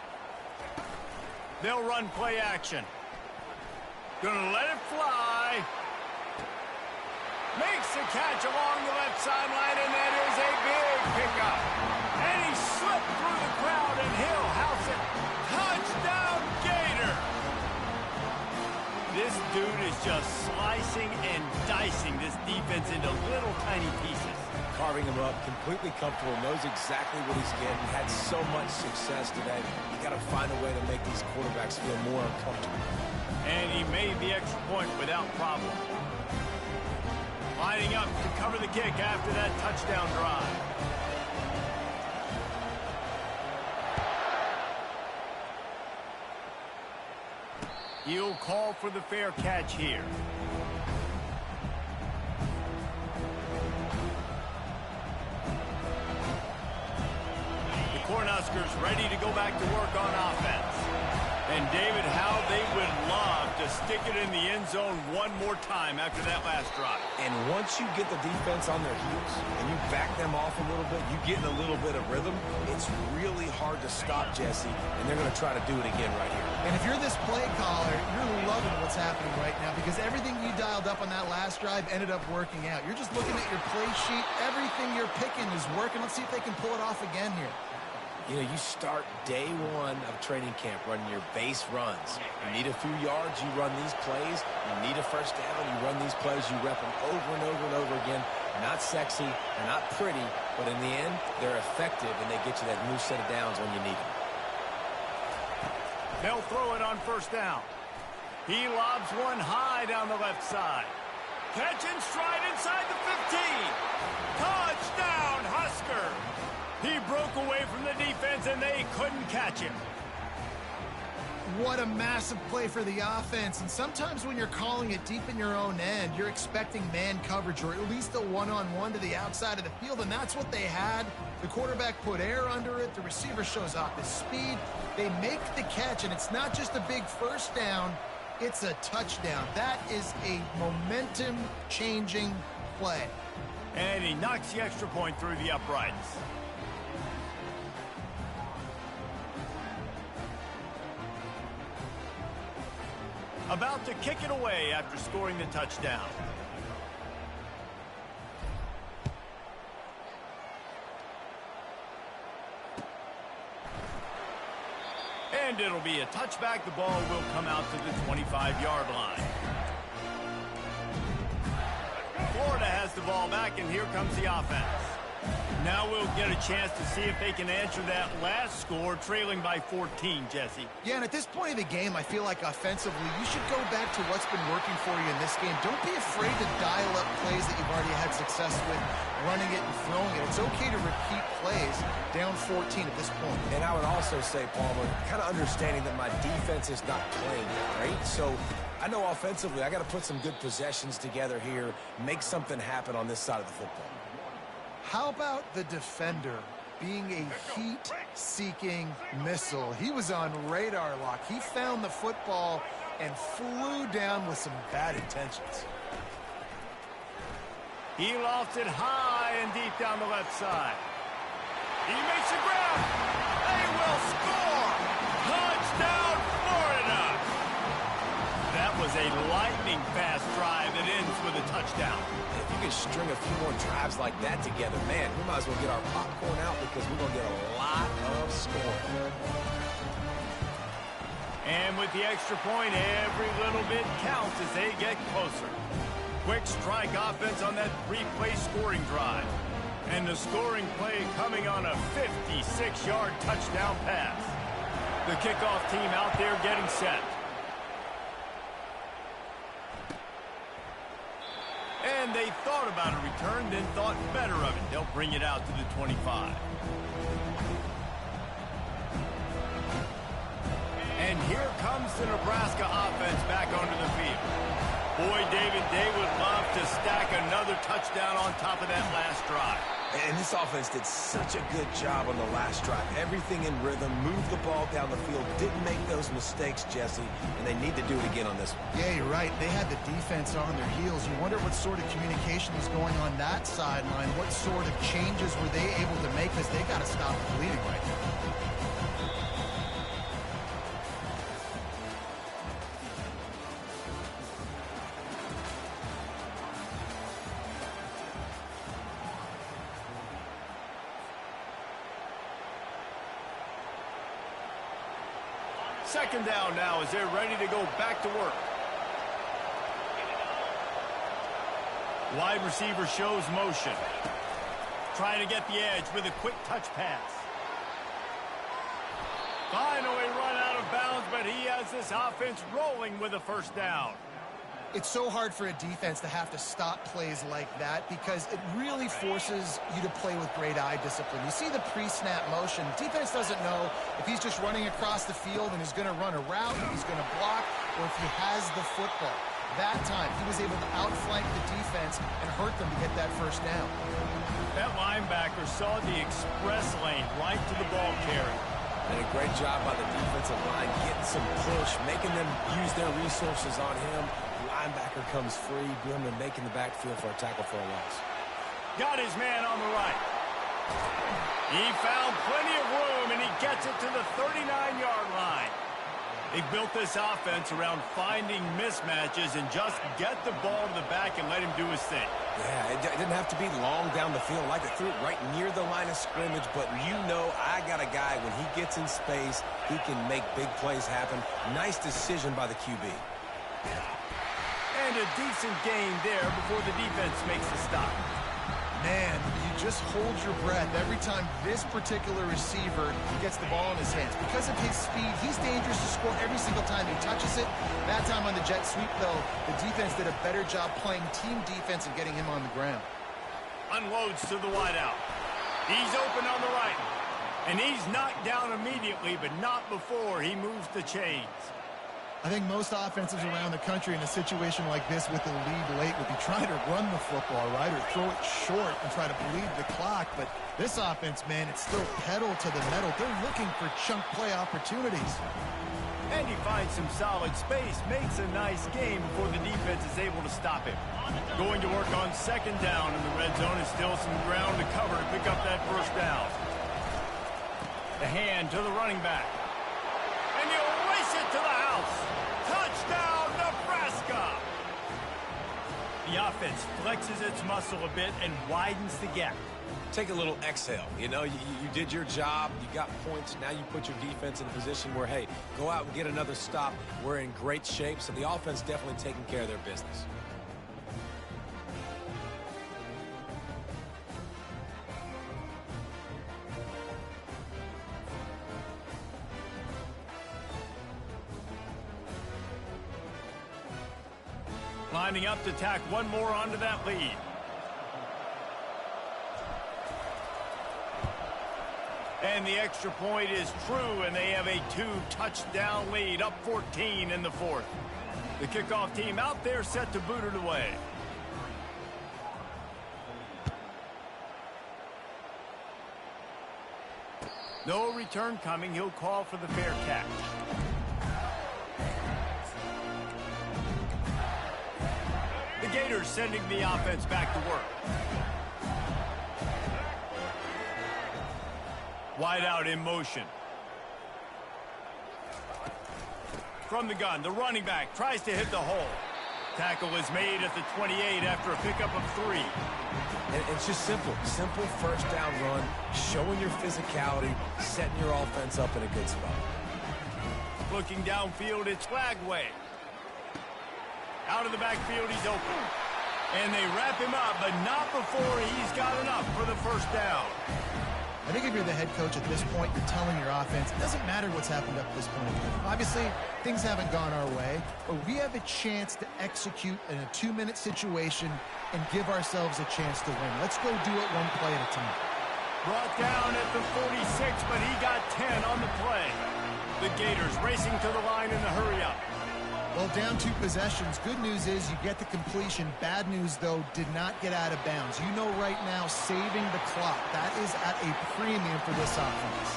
[SPEAKER 1] They'll run play action. Gonna let it fly. Makes the catch along the left sideline, and that is a big pickup. And he slipped through the crowd, and he'll house it. Touchdown, Gator! This dude is just slicing and dicing this defense into little tiny pieces.
[SPEAKER 3] Carving him up, completely comfortable, knows exactly what he's getting, had so much success today. You got to find a way to make these quarterbacks feel more uncomfortable.
[SPEAKER 1] And he made the extra point without problem. Lining up to cover the kick after that touchdown drive. He'll call for the fair catch here. The Cornhuskers ready to go back to work on offense. And, David, how they would love to stick it in the end zone one more time after that last drive.
[SPEAKER 3] And once you get the defense on their heels and you back them off a little bit, you get in a little bit of rhythm, it's really hard to stop, Jesse, and they're going to try to do it again right here.
[SPEAKER 2] And if you're this play caller, you're loving what's happening right now because everything you dialed up on that last drive ended up working out. You're just looking at your play sheet. Everything you're picking is working. Let's see if they can pull it off again here.
[SPEAKER 3] You know, you start day one of training camp running your base runs. You need a few yards, you run these plays. You need a first down, you run these plays. You rep them over and over and over again. They're not sexy, they're not pretty, but in the end, they're effective, and they get you that new set of downs when you need them.
[SPEAKER 1] They'll throw it on first down. He lobs one high down the left side. Catch and stride inside the 15. Touchdown, Husker! He broke away from the defense, and they couldn't catch him.
[SPEAKER 2] What a massive play for the offense. And sometimes when you're calling it deep in your own end, you're expecting man coverage or at least a one-on-one to the outside of the field, and that's what they had. The quarterback put air under it. The receiver shows off his speed. They make the catch, and it's not just a big first down. It's a touchdown. That is a momentum-changing play.
[SPEAKER 1] And he knocks the extra point through the uprights. About to kick it away after scoring the touchdown. And it'll be a touchback. The ball will come out to the 25-yard line. Florida has pass the ball back, and here comes the offense. Now we'll get a chance to see if they can answer that last score, trailing by 14, Jesse.
[SPEAKER 2] Yeah, and at this point of the game, I feel like offensively, you should go back to what's been working for you in this game. Don't be afraid to dial up plays that you've already had success with, running it and throwing it. It's okay to repeat plays down 14 at this point.
[SPEAKER 3] And I would also say, Palmer, kind of understanding that my defense is not playing great. So I know offensively I got to put some good possessions together here, make something happen on this side of the football.
[SPEAKER 2] How about the defender being a heat-seeking missile? He was on radar lock. He found the football and flew down with some bad intentions.
[SPEAKER 1] He lofts it high and deep down the left side. He makes the grab. They will score. Touchdown, Florida. That was a lightning-fast drive that ends with a touchdown.
[SPEAKER 3] If you can string a few more drives like that together, man, we might as well get our popcorn out because we're going to get a lot of scoring.
[SPEAKER 1] And with the extra point, every little bit counts as they get closer. Quick strike offense on that three-play scoring drive. And the scoring play coming on a 56-yard touchdown pass. The kickoff team out there getting set. And they thought about a return, then thought better of it. They'll bring it out to the 25. And here comes the Nebraska offense back onto the field. Boy, David, they would love to stack another touchdown on top of that last drive.
[SPEAKER 3] And this offense did such a good job on the last drive. Everything in rhythm, moved the ball down the field, didn't make those mistakes, Jesse, and they need to do it again on this one.
[SPEAKER 2] Yeah, you're right. They had the defense on their heels. You wonder what sort of communication was going on that sideline. What sort of changes were they able to make, because they got to stop the bleeding right now.
[SPEAKER 1] Second down now as they're ready to go back to work. Wide receiver shows motion. Trying to get the edge with a quick touch pass. Finally run out of bounds, but he has this offense rolling with a first down.
[SPEAKER 2] It's so hard for a defense to have to stop plays like that because it really forces you to play with great eye discipline. You see the pre-snap motion. Defense doesn't know if he's just running across the field and he's going to run a route, if he's going to block, or if he has the football. That time, he was able to outflank the defense and hurt them to get that first down.
[SPEAKER 1] That linebacker saw the express lane right to the ball carrier.
[SPEAKER 3] And a great job by the defensive line, getting some push, making them use their resources on him. Linebacker comes free, Grumman making the backfield for a tackle for a loss.
[SPEAKER 1] Got his man on the right. He found plenty of room, and he gets it to the 39-yard line. They built this offense around finding mismatches and just get the ball to the back and let him do his thing.
[SPEAKER 3] Yeah, it didn't have to be long down the field. Like they threw it right near the line of scrimmage, but you know I got a guy, when he gets in space, he can make big plays happen. Nice decision by the QB.
[SPEAKER 1] And a decent gain there before the defense makes the stop.
[SPEAKER 2] Man, you just hold your breath every time this particular receiver gets the ball in his hands. Because of his speed, he's dangerous to score every single time he touches it. That time on the jet sweep, though, the defense did a better job playing team defense and getting him on the ground.
[SPEAKER 1] Unloads to the wideout. He's open on the right. And he's knocked down immediately, but not before he moves the chains.
[SPEAKER 2] I think most offenses around the country in a situation like this with the lead late would be trying to run the football, right, or throw it short and try to bleed the clock. But this offense, man, it's still pedal to the metal. They're looking for chunk play opportunities.
[SPEAKER 1] And he finds some solid space, makes a nice game before the defense is able to stop him. Going to work on second down in the red zone, is still some ground to cover to pick up that first down. The hand to the running back. And he'll race it to the house. Touchdown, Nebraska! The offense flexes its muscle a bit and widens the gap.
[SPEAKER 3] Take a little exhale. You know, you did your job. You got points. Now you put your defense in a position where, hey, go out and get another stop. We're in great shape, so the offense definitely taking care of their business.
[SPEAKER 1] lining up to tack one more onto that lead. And the extra point is true, and they have a 2-touchdown lead, up 14 in the fourth. The kickoff team out there set to boot it away. No return coming. He'll call for the fair catch. The Gators sending the offense back to work. Wide out in motion. From the gun, the running back tries to hit the hole. Tackle is made at the 28 after a pickup of 3.
[SPEAKER 3] And it's just simple. Simple first down run, showing your physicality, setting your offense up in a good spot.
[SPEAKER 1] Looking downfield, it's Flagway. Out of the backfield, he's open. And they wrap him up, but not before he's got enough for the first down.
[SPEAKER 2] I think if you're the head coach at this point, you're telling your offense, it doesn't matter what's happened up to this point. Obviously, things haven't gone our way, but we have a chance to execute in a 2-minute situation and give ourselves a chance to win. Let's go do it one play at a time.
[SPEAKER 1] Brought down at the 46, but he got 10 on the play. The Gators racing to the line in the hurry-up.
[SPEAKER 2] Well, down 2 possessions. Good news is you get the completion. Bad news, though, did not get out of bounds. You know right now, saving the clock. That is at a premium for this offense.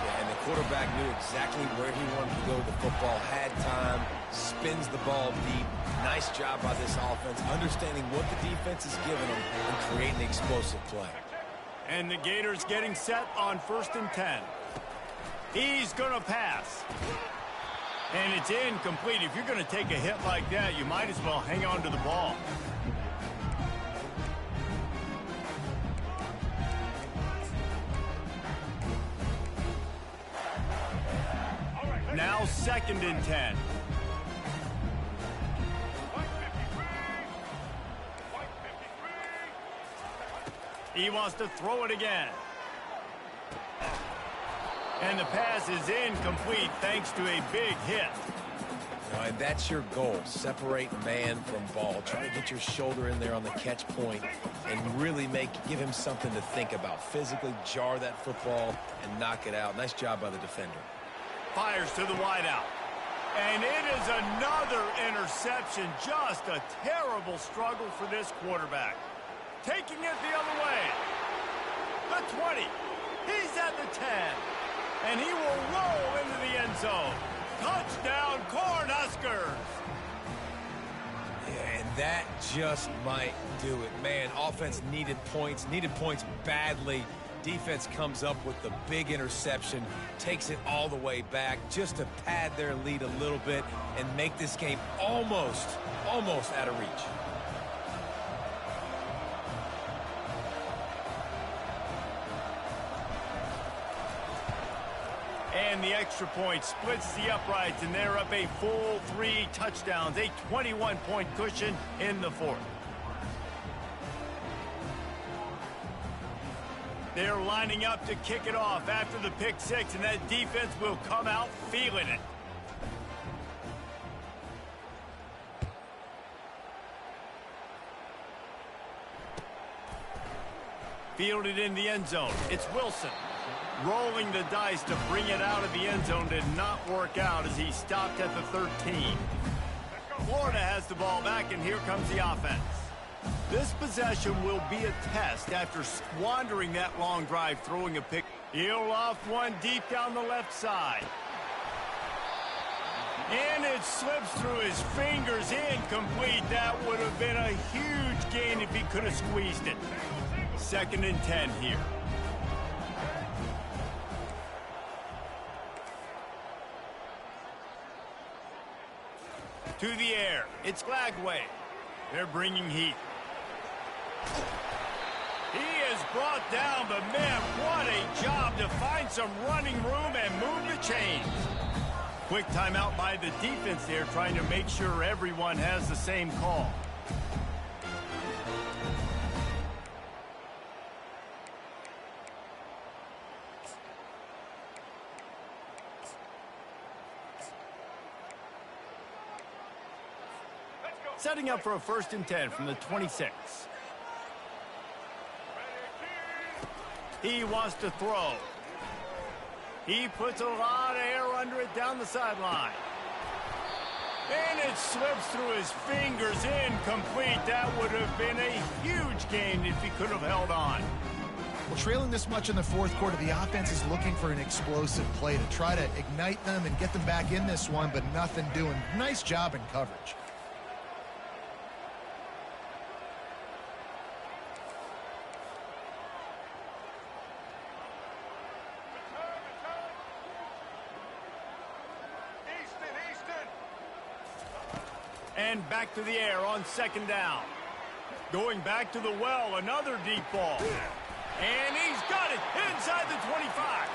[SPEAKER 3] Yeah, and the quarterback knew exactly where he wanted to go with the football, had time, spins the ball deep. Nice job by this offense, understanding what the defense is giving them and creating the explosive play.
[SPEAKER 1] And the Gators getting set on 1st and 10. He's going to pass. And it's incomplete. If you're going to take a hit like that, you might as well hang on to the ball. Now 2nd and 10. He wants to throw it again. And the pass is incomplete thanks to a big hit.
[SPEAKER 3] And that's your goal. Separate man from ball. Try to get your shoulder in there on the catch point and really give him something to think about. Physically jar that football and knock it out. Nice job by the defender.
[SPEAKER 1] Fires to the wideout. And it is another interception. Just a terrible struggle for this quarterback. Taking it the other way. The 20. He's at the 10. And he will roll into the end zone. Touchdown, Cornhuskers!
[SPEAKER 3] Yeah, and that just might do it. Man, offense needed points badly. Defense comes up with the big interception, takes it all the way back just to pad their lead a little bit and make this game almost out of reach.
[SPEAKER 1] And the extra point splits the uprights, and they're up a full 3 touchdowns, a 21-point cushion in the fourth. They're lining up to kick it off after the pick 6, and that defense will come out feeling it. Fielded in the end zone. It's Wilson. Rolling the dice to bring it out of the end zone did not work out as he stopped at the 13. Florida has the ball back, and here comes the offense. This possession will be a test after squandering that long drive, throwing a pick. He'll off one deep down the left side. And it slips through his fingers, incomplete. That would have been a huge gain if he could have squeezed it. 2nd and 10 here. To the air. It's Flagway. They're bringing heat. He is brought down, but man, what a job to find some running room and move the chains. Quick timeout by the defense there, trying to make sure everyone has the same call. setting up for a 1st and 10 from the 26. He wants to throw. He puts a lot of air under it down the sideline. And it slips through his fingers, incomplete. That would have been a huge gain if he could have held on.
[SPEAKER 2] Well, trailing this much in the 4th quarter, the offense is looking for an explosive play to try to ignite them and get them back in this one, but nothing doing. Nice job in coverage.
[SPEAKER 1] And back to the air on 2nd down. Going back to the well, another deep ball. And he's got it inside the 25.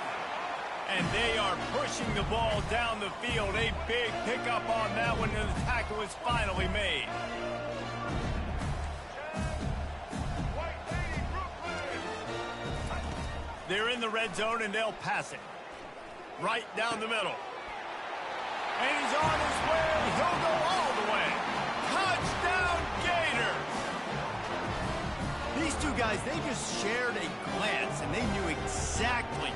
[SPEAKER 1] And they are pushing the ball down the field. A big pickup on that one, and the tackle is finally made. They're in the red zone, and they'll pass it. Right down the middle. And he's on his way. He'll go all the way. Touchdown, Gators! These two guys, they just shared a glance, and they knew exactly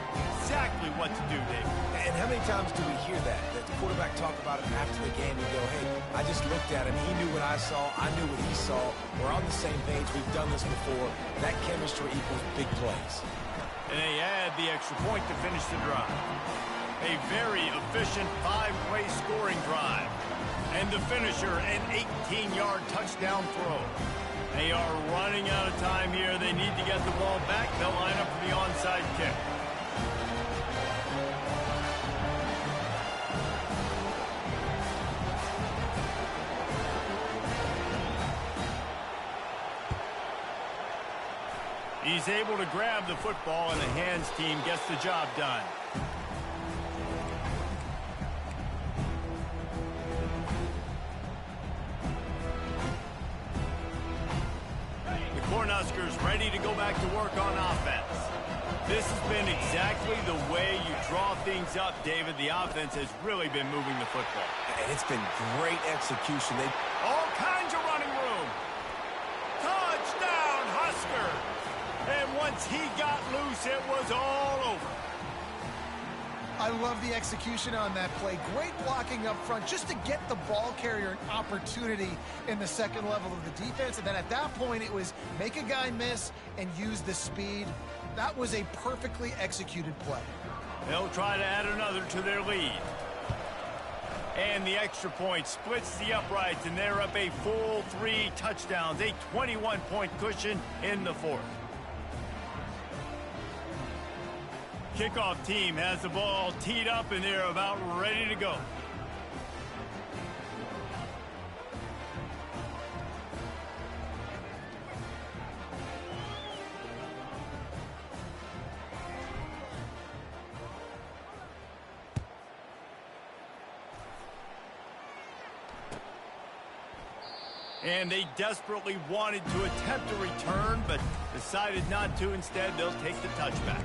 [SPEAKER 1] what to do, Dave.
[SPEAKER 3] And how many times do we hear that? That the quarterback talk about it after the game and go, hey, I just looked at him. He knew what I saw. I knew what he saw. We're on the same page. We've done this before. That chemistry equals big plays.
[SPEAKER 1] And they add the extra point to finish the drive. A very efficient 5-play scoring drive. And the finisher, an 18-yard touchdown throw. They are running out of time here. They need to get the ball back. They'll line up for the onside kick. He's able to grab the football, and the hands team gets the job done. Cornhuskers ready to go back to work on offense. This has been exactly the way you draw things up, David. The offense has really been moving the football.
[SPEAKER 3] And it's been great execution.
[SPEAKER 1] All kinds of running room. Touchdown, Husker. And once he got loose, it was all over.
[SPEAKER 2] I love the execution on that play. Great blocking up front just to get the ball carrier an opportunity in the 2nd level of the defense. And then at that point, it was make a guy miss and use the speed. That was a perfectly executed play.
[SPEAKER 1] They'll try to add another to their lead. And the extra point splits the uprights, and they're up a full 3 touchdowns, a 21-point cushion in the 4th. Kickoff team has the ball teed up, and they're about ready to go. And they desperately wanted to attempt a return, but decided not to. Instead, they'll take the touchback.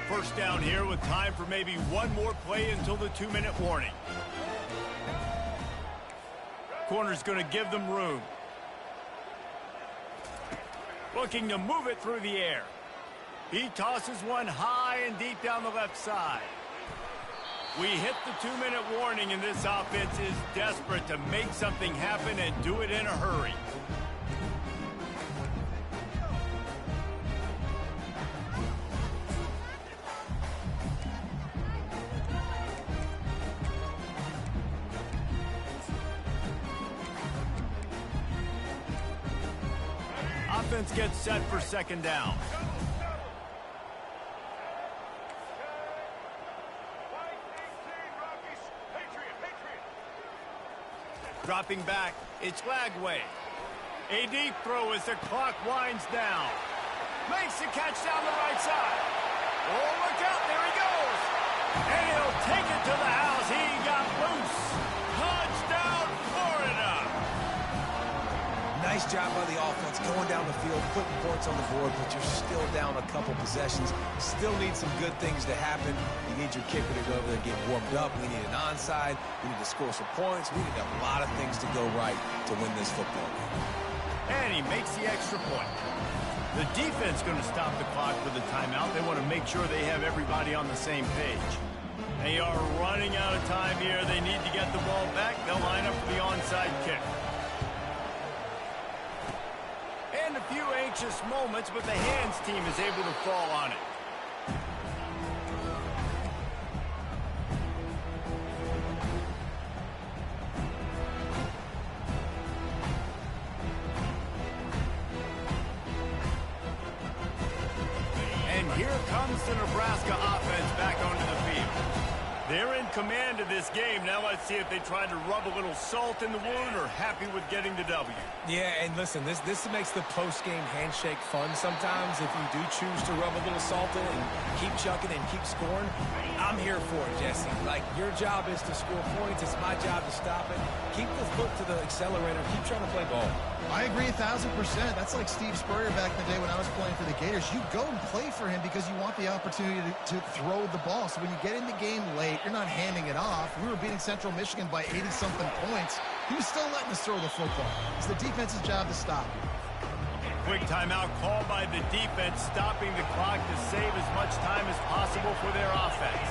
[SPEAKER 1] 1st down here with time for maybe one more play until the 2-minute warning. Corner's going to give them room. Looking to move it through the air. He tosses one high and deep down the left side. We hit the 2-minute warning, and this offense is desperate to make something happen and do it in a hurry. Offense gets set for 2nd down. Dropping back, it's Lagway. A deep throw as the clock winds down. Makes the catch down the right side. Oh, look out, there he goes. And he'll take it to the house. He got loose. Touchdown, Florida.
[SPEAKER 3] Nice job by the offense going down the field, putting points on the board, but you're still down a couple possessions. Still need some good things to happen. You need your kicker to go over there and get warmed up. We need an onside. We need to score some points. We need a lot of things to go right to win this football game.
[SPEAKER 1] And he makes the extra point. The defense going to stop the clock with a timeout. They want to make sure they have everybody on the same page. They are running out of time here. They need to get the ball back. They'll line up for the onside kick. And a few anxious moments, but the hands team is able to fall on it. And here comes the Nebraska offense back onto the field. They're in command of this game. Now let's see if they try to rub a little salt in the wound or happy with getting the W.
[SPEAKER 3] Yeah, and listen, this makes the post-game handshake fun sometimes. If you do choose to rub a little salt in and keep chucking and keep scoring, I'm here for it, Jesse. Like, your job is to score points. It's my job to stop it. Keep the foot to the accelerator. Keep trying to play ball.
[SPEAKER 2] I agree 1,000%. That's like Steve Spurrier back in the day when I was playing for the Gators. You go and play for him because you want the opportunity to throw the ball. So when you get in the game late, you're not handing it off. We were beating Central Michigan by 80-something points. He was still letting us throw the football. It's the defense's job to stop.
[SPEAKER 1] Quick timeout called by the defense, stopping the clock to save as much time as possible for their offense.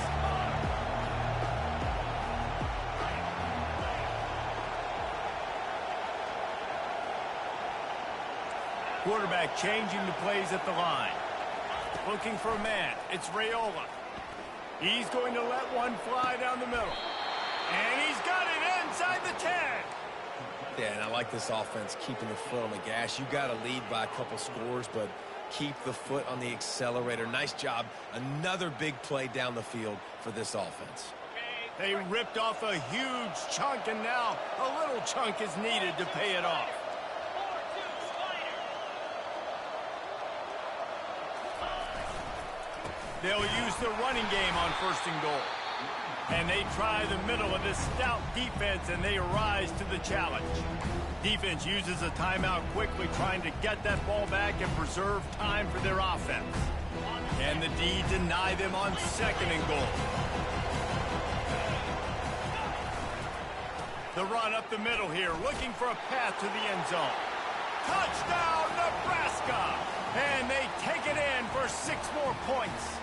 [SPEAKER 1] Quarterback changing the plays at the line. Looking for a man. It's Raiola. He's going to let one fly down the middle. And he's got it inside the 10.
[SPEAKER 3] Yeah, and I like this offense keeping the foot on the gas. You got to lead by a couple scores, but keep the foot on the accelerator. Nice job. Another big play down the field for this offense.
[SPEAKER 1] They ripped off a huge chunk, and now a little chunk is needed to pay it off. They'll use the running game on 1st and goal. And they try the middle of this stout defense, and they rise to the challenge. Defense uses a timeout quickly, trying to get that ball back and preserve time for their offense. And the D deny them on 2nd and goal. The run up the middle here, looking for a path to the end zone. Touchdown, Nebraska! And they take it in for 6 more points.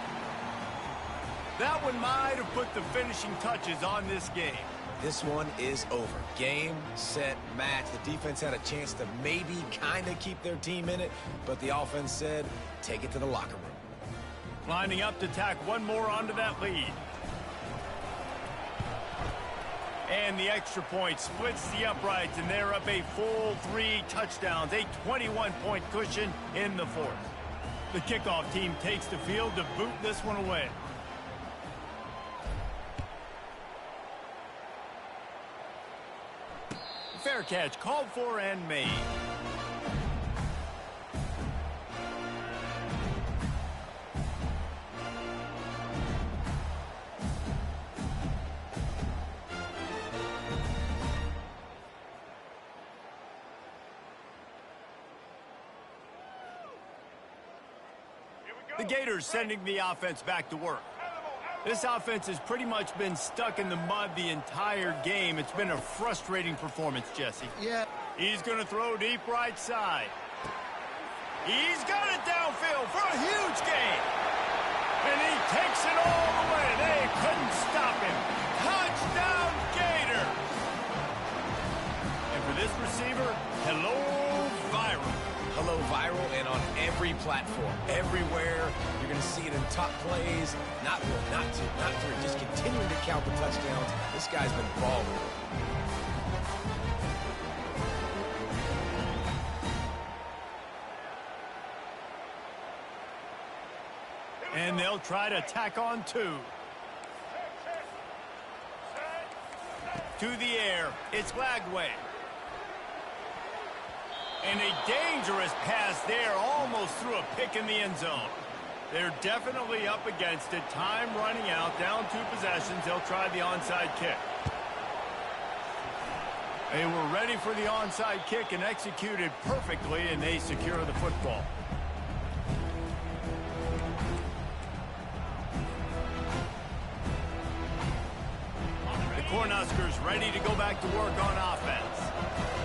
[SPEAKER 1] That one might have put the finishing touches on this game.
[SPEAKER 3] This one is over. Game, set, match. The defense had a chance to maybe kind of keep their team in it, but the offense said, take it to the locker room.
[SPEAKER 1] Lining up to tack one more onto that lead. And the extra point splits the uprights, and they're up a full 3 touchdowns, a 21-point cushion in the 4th. The kickoff team takes the field to boot this one away. Fair catch called for and made. The Gators sending the offense back to work. This offense has pretty much been stuck in the mud the entire game. It's been a frustrating performance, Jesse.
[SPEAKER 2] Yeah.
[SPEAKER 1] He's going to throw deep right side. He's got it downfield for a huge gain. And he takes it all the way. They couldn't stop him. Touchdown, Gator. And for this receiver, hello, viral.
[SPEAKER 3] Hello, viral, and on every platform, everywhere. You're going to see it in top plays. Not 1, not 2, not 3. Just continuing to count the touchdowns. This guy's been balling.
[SPEAKER 1] And they'll try to tack on 2. To the air, it's Lagway. And a dangerous pass there, almost threw a pick in the end zone. They're definitely up against it. Time running out, down 2 possessions. They'll try the onside kick. They were ready for the onside kick and executed perfectly, and they secure the football. The Cornhuskers ready to go back to work on offense.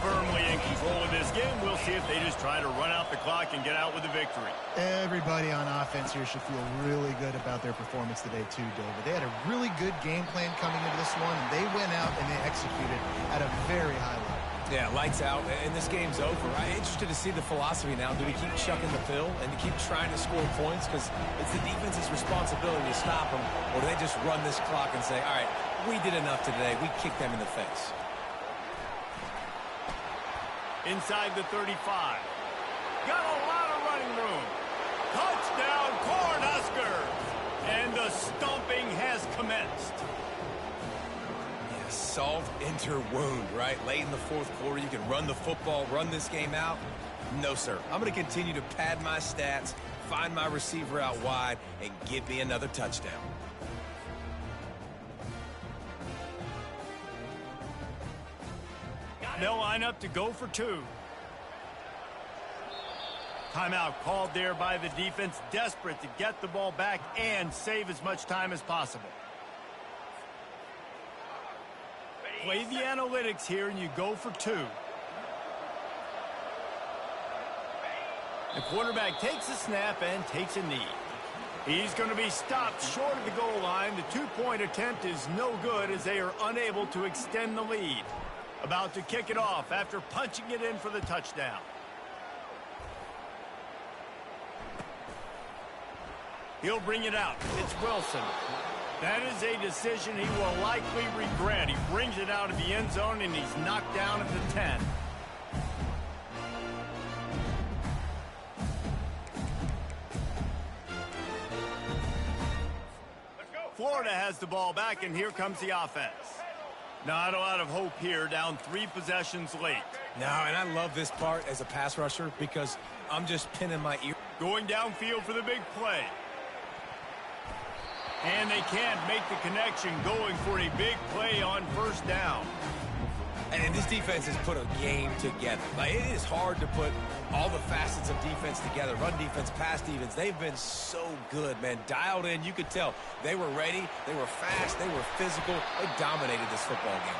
[SPEAKER 1] Firmly in control of this game. We'll see if they just try to run out the clock and get out with a victory.
[SPEAKER 2] Everybody on offense here should feel really good about their performance today too, David. They had a really good game plan coming into this one, and they went out and they executed at a very high level.
[SPEAKER 3] Yeah, lights out, and this game's over. I'm interested to see the philosophy now. Do we keep chucking the pill and keep trying to score points? Because it's the defense's responsibility to stop them, or do they just run this clock and say, all right, we did enough today. We kicked them in the face.
[SPEAKER 1] Inside the 35. Got a lot of running room. Touchdown, Cornhuskers! And the stomping has commenced.
[SPEAKER 3] Yeah, salt enter wound, right? Late in the fourth quarter, you can run the football, run this game out. No, sir. I'm going to continue to pad my stats, find my receiver out wide, and give me another touchdown.
[SPEAKER 1] They'll line up to go for two. Timeout called there by the defense, desperate to get the ball back and save as much time as possible. Play the analytics here and you go for two. The quarterback takes a snap and takes a knee. He's going to be stopped short of the goal line. The two-point attempt is no good as they are unable to extend the lead. About to kick it off after punching it in for the touchdown. He'll bring it out. It's Wilson. That is a decision he will likely regret. He brings it out of the end zone and he's knocked down at the 10. Florida has the ball back, and here comes the offense. Not a lot of hope here, down 3 possessions late.
[SPEAKER 3] No, and I love this part as a pass rusher because I'm just pinning my ear.
[SPEAKER 1] Going downfield for the big play. And they can't make the connection, going for a big play on first down.
[SPEAKER 3] And this defense has put a game together. Like, it is hard to put all the facets of defense together. Run defense, pass defense. They've been so good, man. Dialed in. You could tell they were ready. They were fast. They were physical. They dominated this football game.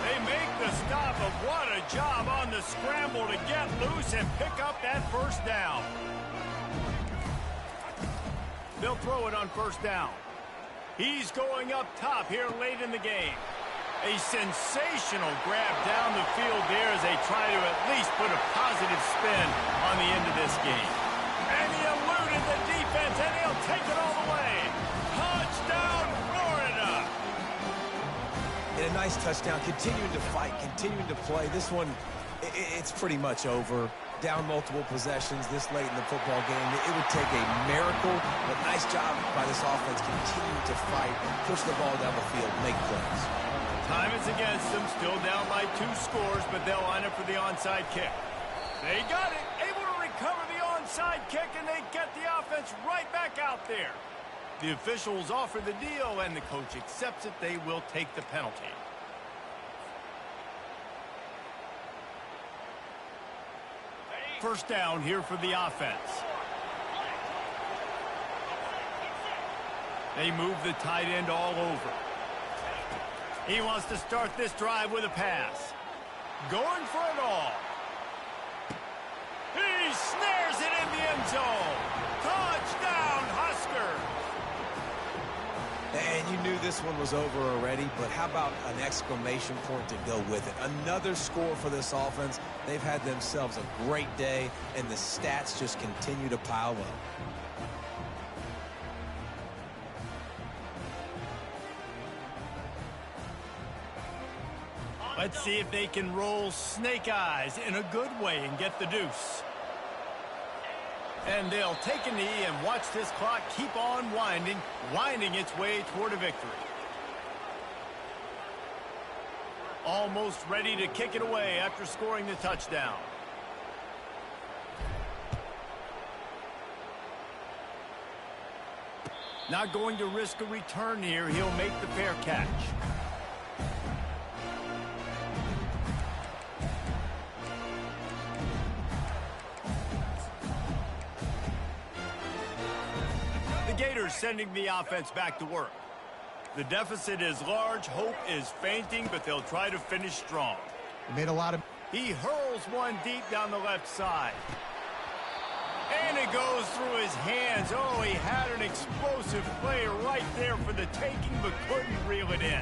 [SPEAKER 1] They make the stop, but what a job on the scramble to get loose and pick up that first down. They'll throw it on first down. He's going up top here late in the game. A sensational grab down the field there as they try to at least put a positive spin on the end of this game. And he eluded the defense, and he'll take it all the way. Touchdown, Florida!
[SPEAKER 3] And a nice touchdown, continuing to fight, continuing to play. This one, it's pretty much over. Down multiple possessions this late in the football game. It would take a miracle, but nice job by this offense continuing to fight, push the ball down the field, make plays.
[SPEAKER 1] Time is against them, still down by 2 scores, but they'll line up for the onside kick. They got it, able to recover the onside kick, and they get the offense right back out there. The officials offer the deal, and the coach accepts it. They will take the penalty. First down here for the offense. They move the tight end all over. He wants to start this drive with a pass. Going for it all. He snares it in the end zone. Touchdown, Huskers.
[SPEAKER 3] And you knew this one was over already, but how about an exclamation point to go with it? Another score for this offense. They've had themselves a great day, and the stats just continue to pile up.
[SPEAKER 1] Let's see if they can roll snake eyes in a good way and get the deuce. And they'll take a knee and watch this clock keep on winding its way toward a victory. Almost ready to kick it away after scoring the touchdown. Not going to risk a return here. He'll make the fair catch. Gators sending the offense back to work. The deficit is large, hope is fainting, but they'll try to finish strong.
[SPEAKER 2] He made a lot of...
[SPEAKER 1] He hurls one deep down the left side. And it goes through his hands. Oh, he had an explosive play right there for the taking, but couldn't reel it in.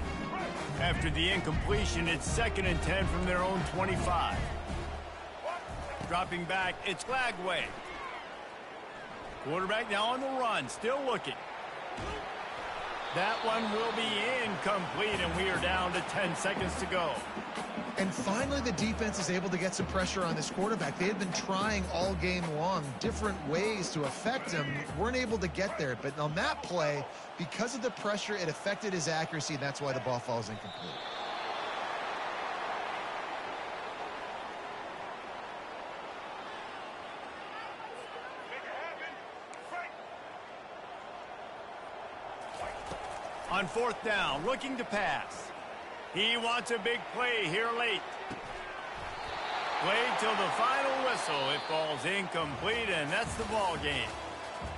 [SPEAKER 1] After the incompletion, it's 2nd and 10 from their own 25. Dropping back, it's Lagway. Quarterback now on the run, still looking. That one will be incomplete, and we are down to 10 seconds to go.
[SPEAKER 2] And finally, the defense is able to get some pressure on this quarterback. They had been trying all game long, different ways to affect him. Weren't able to get there. But on that play, because of the pressure, it affected his accuracy, and that's why the ball falls incomplete.
[SPEAKER 1] On 4th down, looking to pass. He wants a big play here late. Played till the final whistle. It falls incomplete, and that's the ball game.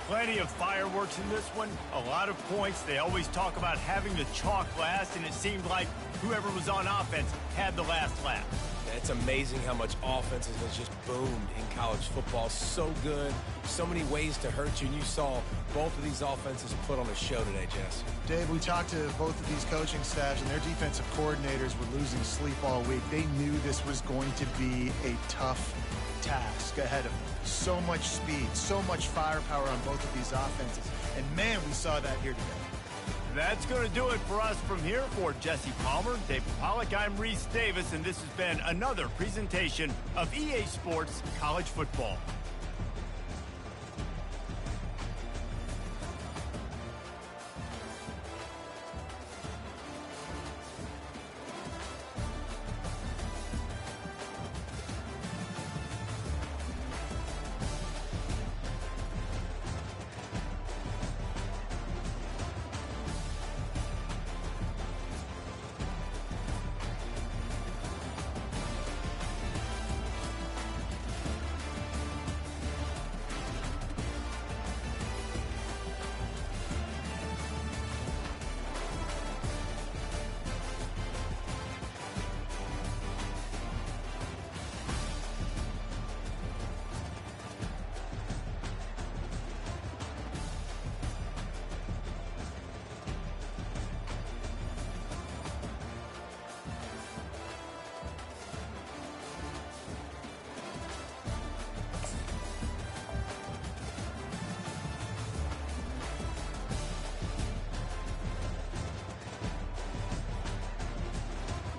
[SPEAKER 1] Plenty of fireworks in this one. A lot of points. They always talk about having the chalk last, and it seemed like whoever was on offense had the last laugh.
[SPEAKER 3] It's amazing how much offense has just boomed in college football. So good, so many ways to hurt you, and you saw both of these offenses put on a show today, Jess.
[SPEAKER 2] Dave, we talked to both of these coaching staffs, and their defensive coordinators were losing sleep all week. They knew this was going to be a tough task ahead of them. So much speed, so much firepower on both of these offenses. And, man, we saw that here today.
[SPEAKER 1] That's going to do it for us from here. For Jesse Palmer, Dave Pollock, I'm Reese Davis, and this has been another presentation of EA Sports College Football.